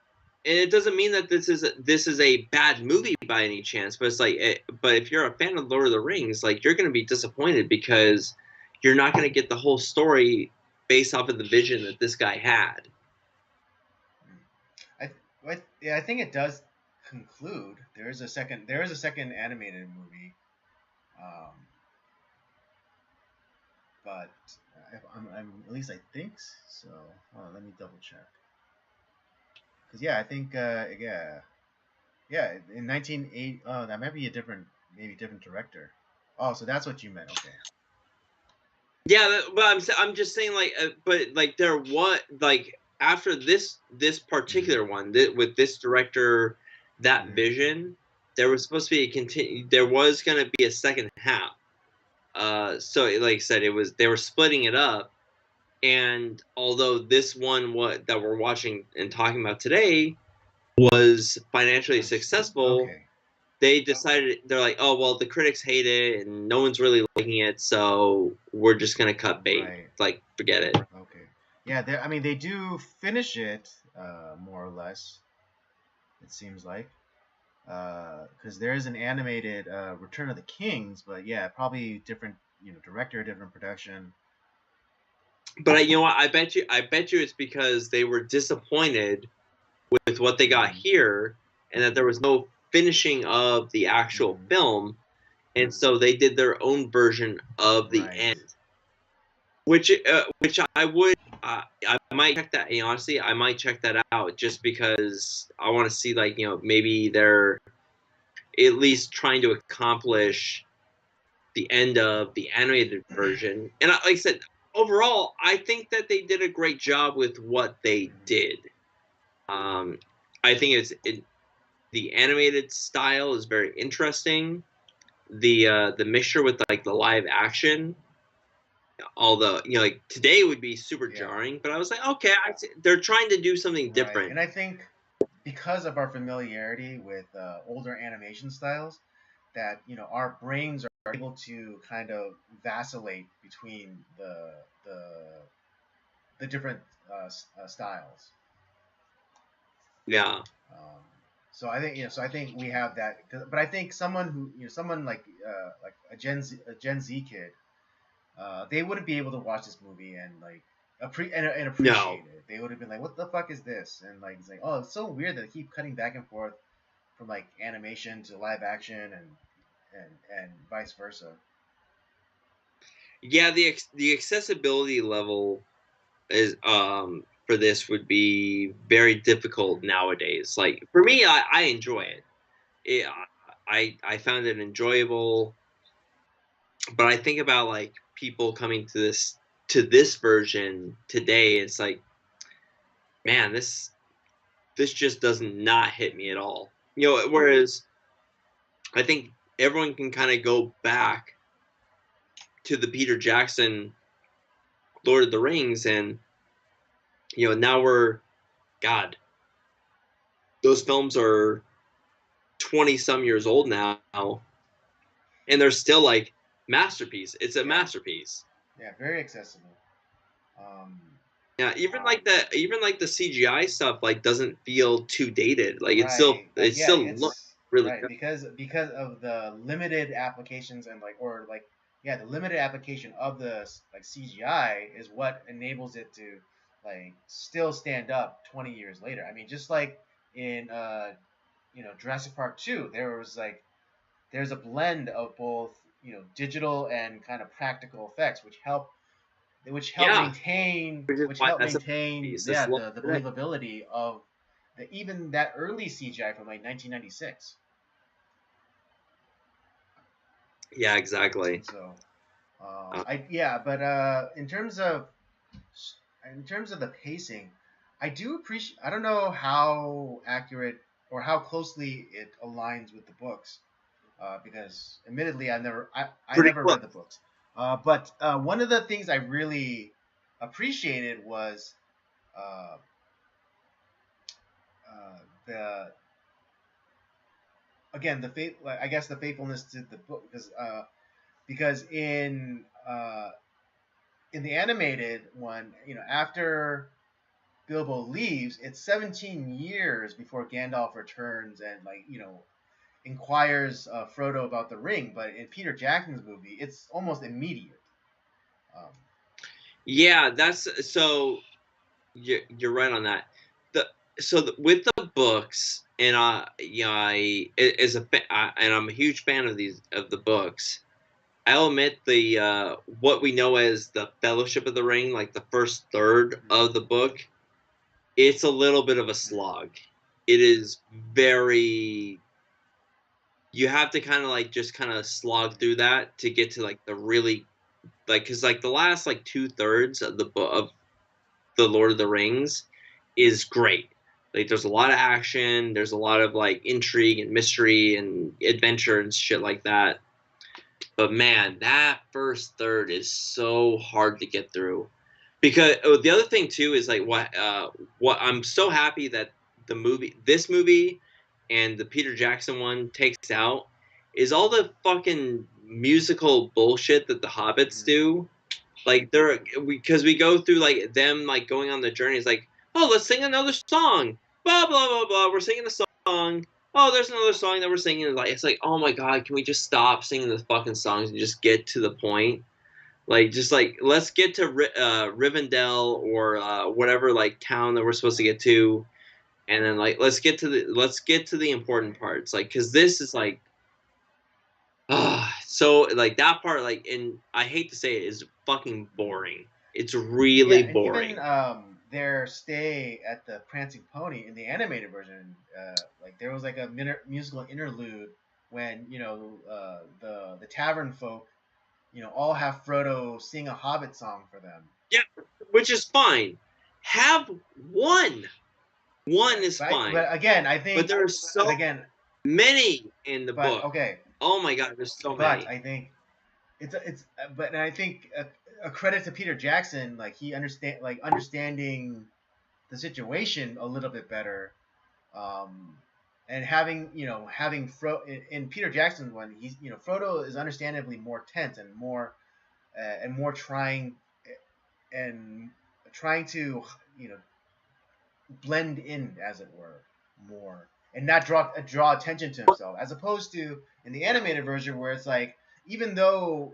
and it doesn't mean that this is a bad movie by any chance, but it's like but if you're a fan of Lord of the Rings, like you're going to be disappointed because you're not going to get the whole story based off of the vision that this guy had. I think it does conclude. There is a second animated movie, um, but I'm at least I think so. Hold on, let me double check. Because yeah, I think yeah, in 1980. Oh, that might be a maybe different director. Oh, so that's what you meant. Okay. Yeah, but I'm just saying like, but like there was like after this particular one with this director, that vision, there was supposed to be a continue. There was going to be a second half. So like I said, they were splitting it up, and although this one that we're watching and talking about today was financially successful, Okay. they decided, they're like, oh well, the critics hate it and no one's really liking it, so we're just gonna cut bait. Right. Like, forget it. Okay. Yeah, I mean, they do finish it, more or less. It seems like, because there is an animated Return of the Kings, but yeah, probably different, director, different production. But you know what? I bet you it's because they were disappointed with what they got here, and that there was no finishing of the actual film, and so they did their own version of the end. Which I would, I might check that. Honestly, I might check that out just because I want to see, like, maybe they're at least trying to accomplish the end of the animated version. And like I said, overall, I think that they did a great job with what they did. I think the animated style is very interesting. The mixture with like the live action, although like today would be super jarring, but I was like, okay, they're trying to do something different. Right. And I think because of our familiarity with older animation styles, that our brains are able to kind of vacillate between the different styles. Yeah. So I think we have that, but I think someone who someone like a Gen Z kid, they wouldn't be able to watch this movie and like and appreciate it. They would have been like, "What the fuck is this?" And like it's like, "Oh, it's so weird that they keep cutting back and forth from like animation to live action and vice versa." Yeah, the accessibility level is for this would be very difficult nowadays. Like for me, I enjoy it. I found it enjoyable, but I think about like people coming to this version today. It's like, man, this just does not hit me at all. Whereas I think everyone can kind of go back to the Peter Jackson Lord of the Rings, and now God, those films are 20 some years old now, and they're still like masterpiece. It's a masterpiece. Yeah, very accessible. Yeah, even like the CGI stuff like doesn't feel too dated. Like it still looks really right, good. because of the limited applications and the limited application of the like CGI is what enables it to like still stand up 20 years later. I mean, just like in Jurassic Park 2, there's a blend of both digital and kind of practical effects Yeah, which is which why help that's a maintain piece. It's long the today. believability of even that early CGI from like 1996. Yeah, exactly. And so Uh, I yeah, but in terms of the pacing, I do appreciate. I don't know how accurate or how closely it aligns with the books, because admittedly I Pretty never close. read the books. But one of the things I really appreciated was uh, the again the faith. Like, I guess the faithfulness to the book, because in the animated one, after Bilbo leaves, it's 17 years before Gandalf returns and inquires Frodo about the ring. But in Peter Jackson's movie, it's almost immediate. Um, Yeah, that's so. You're right on that. The with the books, and as and I'm a huge fan of the books. I'll admit the what we know as the Fellowship of the Ring, like the first third of the book, it's a little bit of a slog. It is very. You have to kind of like just kind of slog through that to get to like the really like because like the last like 2/3 of the Lord of the Rings is great. Like there's a lot of action, there's a lot of like intrigue and mystery and adventure and shit like that. But man, that first third is so hard to get through. Because the other thing too is like what I'm so happy that this movie and the Peter Jackson one takes out is all the fucking musical bullshit that the Hobbits mhm. do. Like because we go through like them like going on the journey. It's like, oh, let's sing another song. Blah blah blah blah. We're singing a song. Oh, there's another song that we're singing. It's like, oh my god, can we just stop singing the fucking songs and just get to the point? Like, just like let's get to Rivendell or whatever like town that we're supposed to get to, and then like let's get to the important parts. Like, because this is like so like that part, like, and I hate to say it, is fucking boring. It's Yeah, really and even boring. their stay at the Prancing Pony in the animated version, like there was like a musical interlude when the tavern folk all have Frodo sing a Hobbit song for them. Yeah, which is fine. Have one. One Right. is fine. But again, But there are so again, many in the but book. okay, Oh my god, there's so but many. I think but I think a credit to Peter Jackson, like he understanding the situation a little bit better, um, and having in Peter Jackson's one, he's Frodo is understandably more tense and more and trying to you know blend in, as it were, more, and not draw attention to himself, as opposed to in the animated version where it's like, even though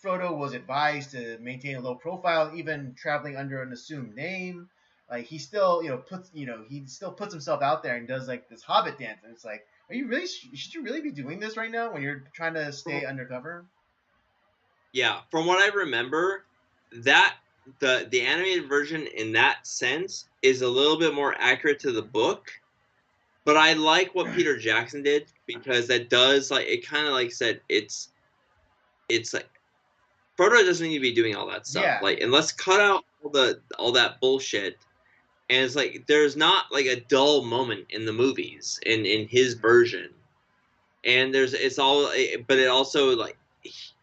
Frodo was advised to maintain a low profile, even traveling under an assumed name, like he still he still puts himself out there and does like this Hobbit dance, and it's like, are you really should you really be doing this right now when you're trying to stay undercover? Yeah, from what I remember, that the animated version in that sense is a little bit more accurate to the book. But I like what Peter Jackson did because that does like it kind of like said it's like Frodo doesn't need to be doing all that stuff. Yeah. Like, and let's cut out all that bullshit. And it's like there's not like a dull moment in the movies in his version. And it's all, but it also like,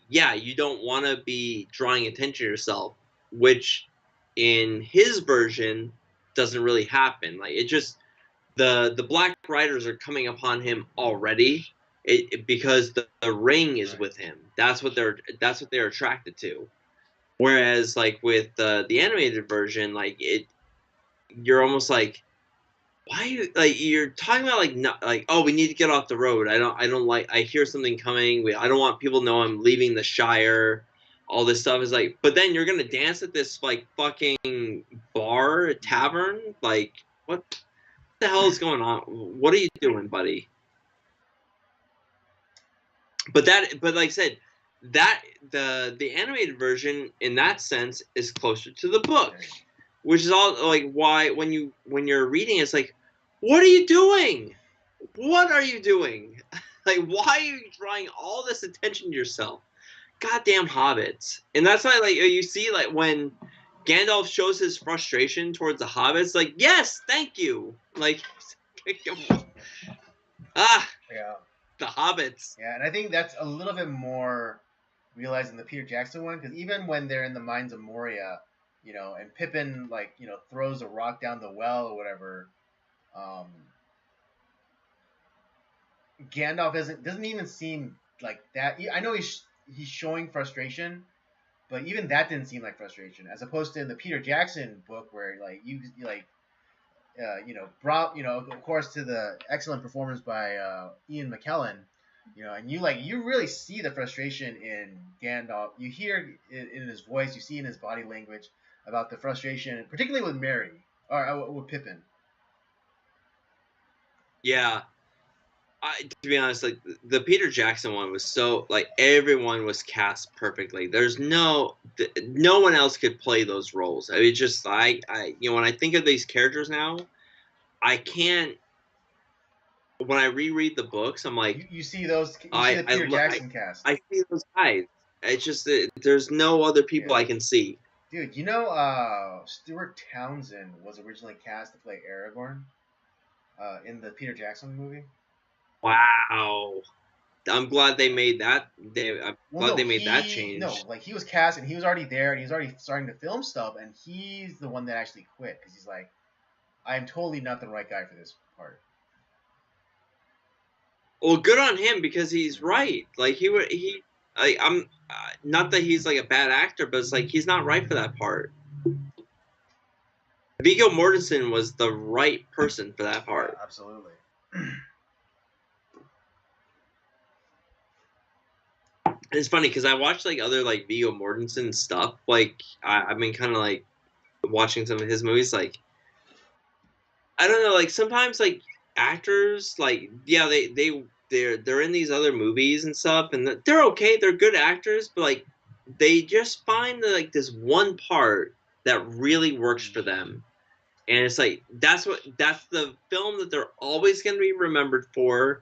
yeah, you don't want to be drawing attention to yourself, which in his version doesn't really happen. Like it just the Black Riders are coming upon him already. Because the ring is Right. with him. That's what they're attracted to. Whereas like with the animated version, like you're almost like why like you're talking about like not like oh we need to get off the road. I don't like I hear something coming. I don't want people to know I'm leaving the Shire. All this stuff is like, but then you're gonna dance at this like fucking bar tavern. Like what the hell is going on? What are you doing, buddy? But like I said, that the animated version in that sense is closer to the book, which is all like why when you're reading it's like, what are you doing? What are you doing? Like why are you drawing all this attention to yourself? Goddamn hobbits. And that's why like you see like when Gandalf shows his frustration towards the hobbits, like yes, thank you. Like Yeah. the hobbits. Yeah, and I think that's a little bit more realized in the Peter Jackson one, because even when they're in the mines of Moria, and Pippin throws a rock down the well or whatever, um, Gandalf doesn't even seem like that. I know he's showing frustration, but even that didn't seem like frustration, as opposed to in the Peter Jackson book where like you like brought of course to the excellent performance by Ian McKellen, and you really see the frustration in Gandalf. You hear it in his voice, you see in his body language about the frustration, particularly with Merry or with Pippin. Yeah. To be honest, like the Peter Jackson one was so like everyone was cast perfectly. There's no one else could play those roles. I mean, just I when I think of these characters now, I can't. When I reread the books, I'm like, You see those. You see the Peter Jackson cast. I see those guys. It's just that there's no other people I can see. Dude, Stuart Townsend was originally cast to play Aragorn in the Peter Jackson movie. Wow. I'm glad they made that. They made that change. No, like he was cast and he was already there and he was already starting to film stuff, and he's the one that actually quit because he's like, I'm totally not the right guy for this part. Well, good on him because he's right. Like I'm not that he's like a bad actor, but it's like he's not right for that part. Viggo Mortensen was the right person for that part. Yeah, absolutely. It's funny because I watched like other like Viggo Mortensen stuff. Like I've been kind of like watching some of his movies. Like I don't know. Like sometimes like actors like yeah they're in these other movies and stuff, and they're okay. They're good actors, but like they just find like this one part that really works for them, and it's like that's the film that they're always going to be remembered for,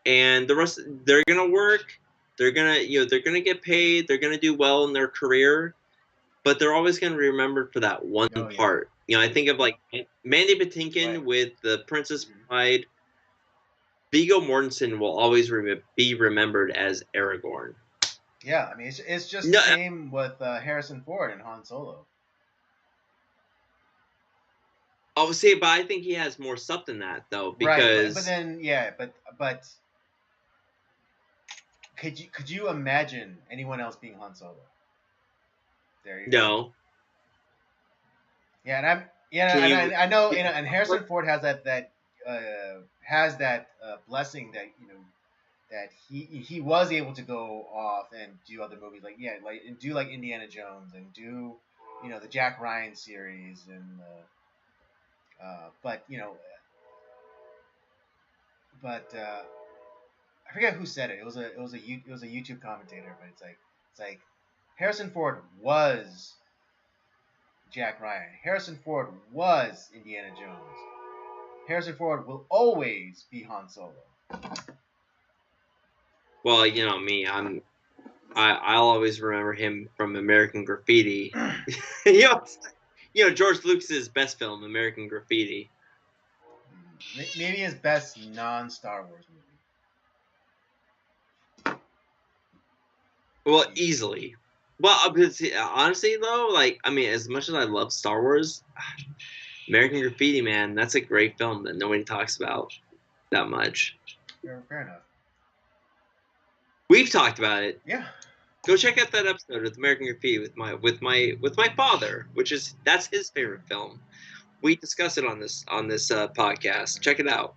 and the rest they're gonna work. They're gonna they're gonna get paid. They're gonna do well in their career, but they're always gonna be remembered for that one part. I think of like Mandy Patinkin with The Princess Bride. Viggo Mortensen will always be remembered as Aragorn. Yeah, I mean it's just the same with Harrison Ford and Han Solo. Oh, see, but I think he has more stuff than that though, because but then but could you imagine anyone else being Han Solo? There you go. Yeah, and I know, and Harrison Ford has that blessing that that he was able to go off and do other movies and do like Indiana Jones and do the Jack Ryan series and but I forget who said it. It was a YouTube commentator, but it's like Harrison Ford was Jack Ryan. Harrison Ford was Indiana Jones. Harrison Ford will always be Han Solo. Well, me, I'll always remember him from American Graffiti. George Lucas's best film, American Graffiti. Maybe his best non-Star Wars movie. Well, easily. Well, honestly though, like I mean, as much as I love Star Wars, American Graffiti, man, that's a great film that nobody talks about that much. Fair enough. We've talked about it. Yeah. Go check out that episode of American Graffiti with my father, that's his favorite film. we discuss it on this podcast. Check it out.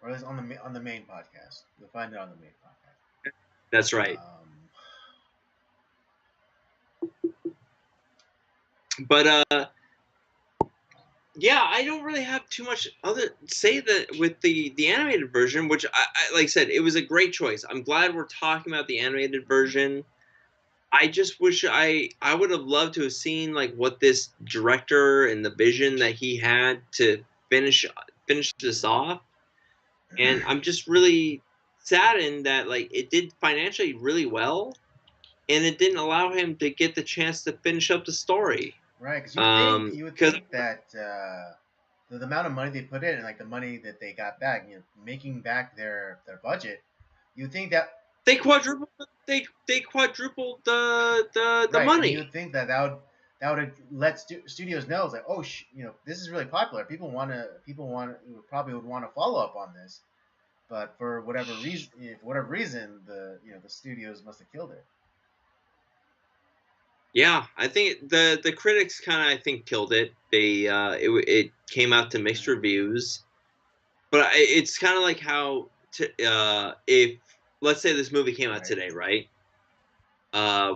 Or at least on the main podcast. You'll find it on the main podcast. That's right. But yeah, I don't really have too much other say that with the animated version, which I like I said, it was a great choice. I'm glad we're talking about the animated version. I just wish I would have loved to have seen like what this director and the vision that he had to finish this off. And I'm just really saddened that like it did financially really well, and it didn't allow him to get the chance to finish up the story. Right, because you would think that the amount of money they put in and like the money that they got back, making back their budget, you would think that they quadrupled the right, money. And you would think that would let studios know, it's like, oh, this is really popular. People probably would want to follow up on this, but for whatever reason, the studios must have killed it. Yeah, I think the critics kind of killed it. They it came out to mixed reviews, but it's kind of like how if let's say this movie came out today, right?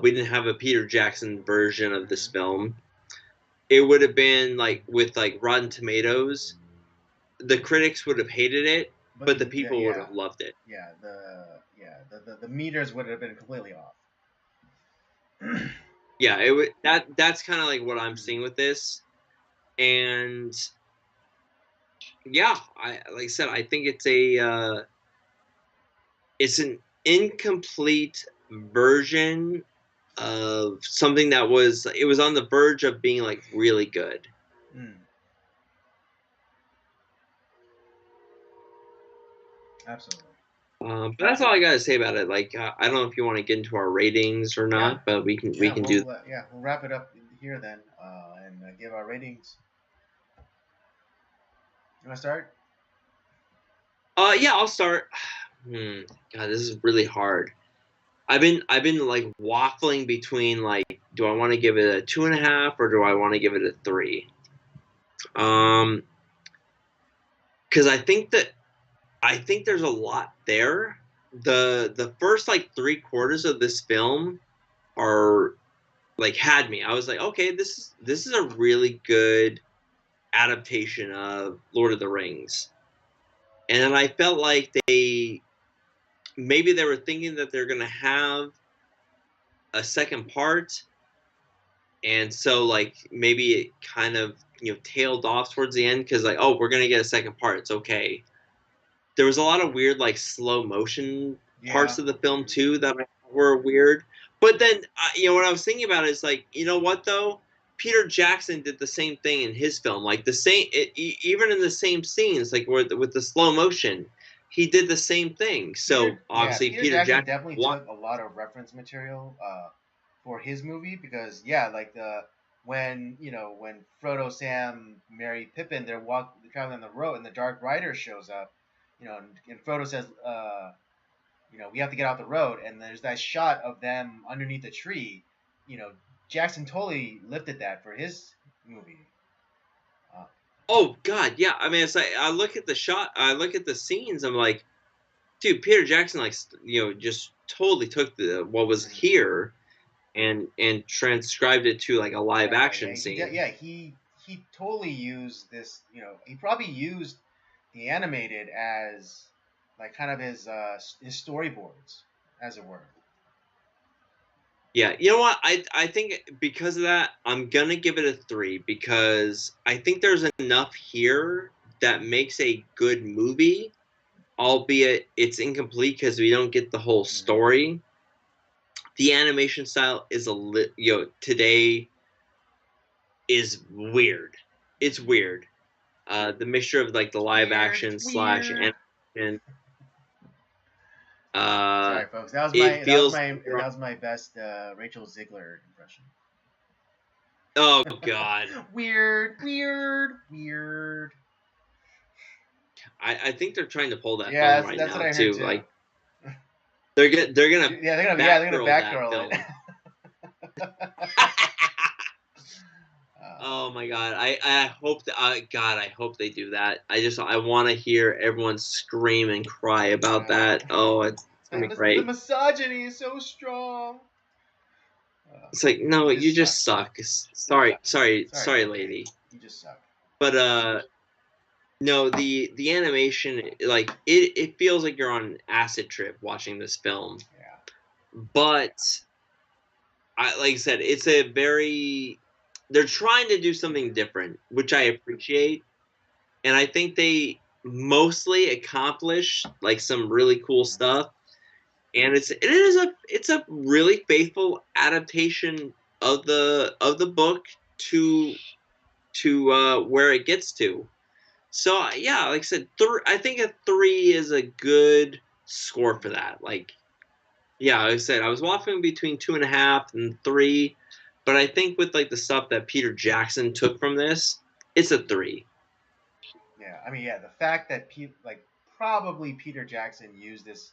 We didn't have a Peter Jackson version of this film. It would have been like with like Rotten Tomatoes, the critics would have hated it, but the people would have loved it. Yeah, the meters would have been completely off. Yeah, it would. That's kind of like what I'm seeing with this, and yeah, like I said, I think it's an incomplete version of something that was on the verge of being like really good. Absolutely. But that's all I gotta say about it. Like, I don't know if you want to get into our ratings or not, but we can do. We'll wrap it up here then, and give our ratings. You want to start? Yeah, I'll start. God, this is really hard. I've been like waffling between like, do I want to give it a 2.5 or do I want to give it a 3? Because I think there's a lot there. The first like 3/4 of this film are like had me. I was like, okay, this is a really good adaptation of Lord of the Rings. And then I felt like maybe they were thinking that they're gonna have a second part, and so like maybe it kind of tailed off towards the end because like, oh, we're gonna get a second part, it's okay. There was a lot of weird like slow motion parts of the film too that were weird. But then what I was thinking about is like, you know what though, Peter Jackson did the same thing in his film, like even in the same scenes, like with the slow motion, he did the same thing. So obviously Peter Jackson definitely took a lot of reference material for his movie, because like when Frodo, Sam, Merry, Pippin, they're traveling on the road, and the Dark Rider shows up, and Frodo says, we have to get out the road, and there's that shot of them underneath a tree. Jackson totally lifted that for his movie. Oh God, yeah. I mean, it's like I look at the shot, I look at the scenes. I'm like, dude, Peter Jackson, like, just totally took what was here, and transcribed it to like a live action scene. He totally used this. He probably used the animated as like kind of his storyboards, as it were. Yeah, you know what? I think because of that, I'm gonna give it a 3, because I think there's enough here that makes a good movie, albeit it's incomplete because we don't get the whole story. The animation style is today is weird. It's weird. The mixture of like the live action / animation. Sorry, folks. That was my best Rachel Ziegler impression. Oh God. Weird. I think they're trying to pull that film right that's now what I too. Heard too. Like they're gonna Batgirl it. Oh my god! I hope that God, I hope they do that. I want to hear everyone scream and cry about that. Oh, it's gonna be The great. misogyny is so strong. It's like, no, you just suck. Sorry, Okay, lady. you just suck. But no, the animation, like it feels like you're on an acid trip watching this film. Yeah. But like I said, it's a very they're trying to do something different, which I appreciate, and I think they mostly accomplish like some really cool stuff. And it's a really faithful adaptation of the book to where it gets to. So yeah, like I said, I think a 3 is a good score for that. Like, yeah, like I said, I was waffling between 2.5 and 3, but I think with like the stuff that Peter Jackson took from this, it's a 3. Yeah, I mean, yeah, the fact that probably Peter Jackson used this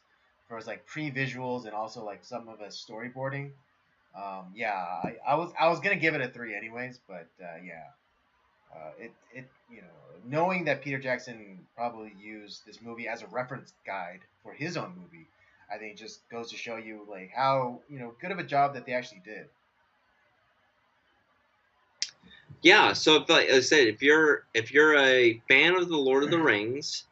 for his like pre-visuals and also like some of his storyboarding. Yeah, I was gonna give it a 3 anyways, but yeah, it knowing that Peter Jackson probably used this movie as a reference guide for his own movie, I think just goes to show you like how good of a job that they actually did. Yeah, so if, like I said, if you're a fan of the Lord of the Rings,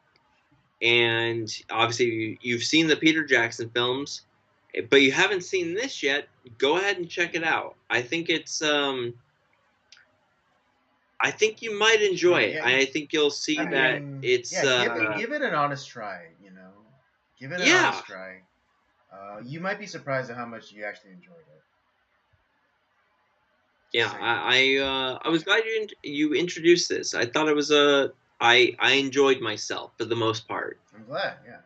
and obviously you've seen the Peter Jackson films, but you haven't seen this yet, go ahead and check it out. I think you might enjoy Yeah, it. I think you'll see I that mean, it's yeah, give it an honest try. Give it an yeah. honest try. You might be surprised at how much you actually enjoyed it. Just Yeah, saying. I was glad you introduced this. I thought it was a I enjoyed myself for the most part. I'm glad. Yeah.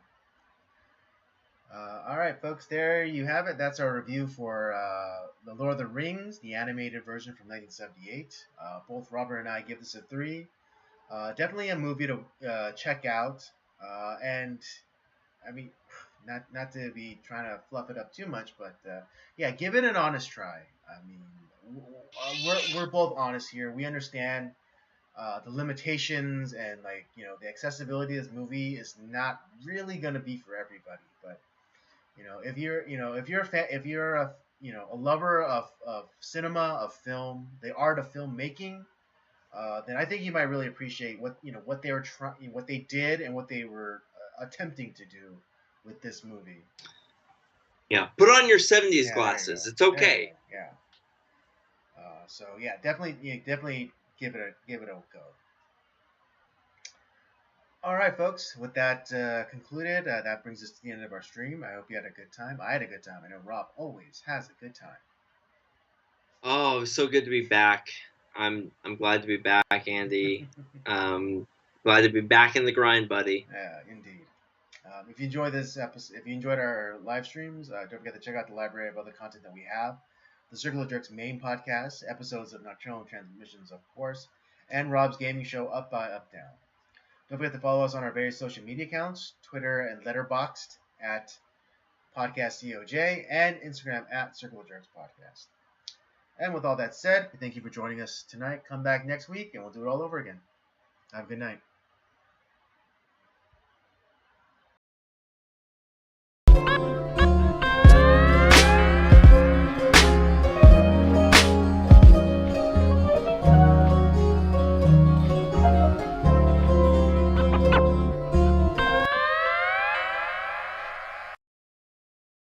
All right, folks. There you have it. That's our review for the Lord of the Rings, the animated version from 1978. Both Robert and I give this a 3. Definitely a movie to check out. And I mean, not to be trying to fluff it up too much, but yeah, give it an honest try. I mean, we're both honest here. We understand the limitations and like the accessibility of this movie is not really gonna be for everybody. But if you're a fan, if you're a lover of cinema, of film, the art of filmmaking, then I think you might really appreciate what they were trying, what they did, and what they were attempting to do with this movie. Yeah, put on your 70s Yeah, there you go. glasses. It's There you okay. go. Yeah. So yeah, definitely give it a go. All right, folks. With that concluded, that brings us to the end of our stream. I hope you had a good time. I had a good time. I know Rob always has a good time. Oh, it was so good to be back. I'm glad to be back, Andy. Glad to be back in the grind, buddy. Yeah, indeed. If you enjoyed this episode, if you enjoyed our live streams, don't forget to check out the library of other content that we have. The Circle of Jerks main podcast, episodes of Nocturnal Transmissions, of course, and Rob's gaming show Up by Up Down. Don't forget to follow us on our various social media accounts, Twitter and Letterboxd at PodcastCOJ, and Instagram at Circle of Jerks Podcast. And with all that said, thank you for joining us tonight. Come back next week and we'll do it all over again. Have a good night.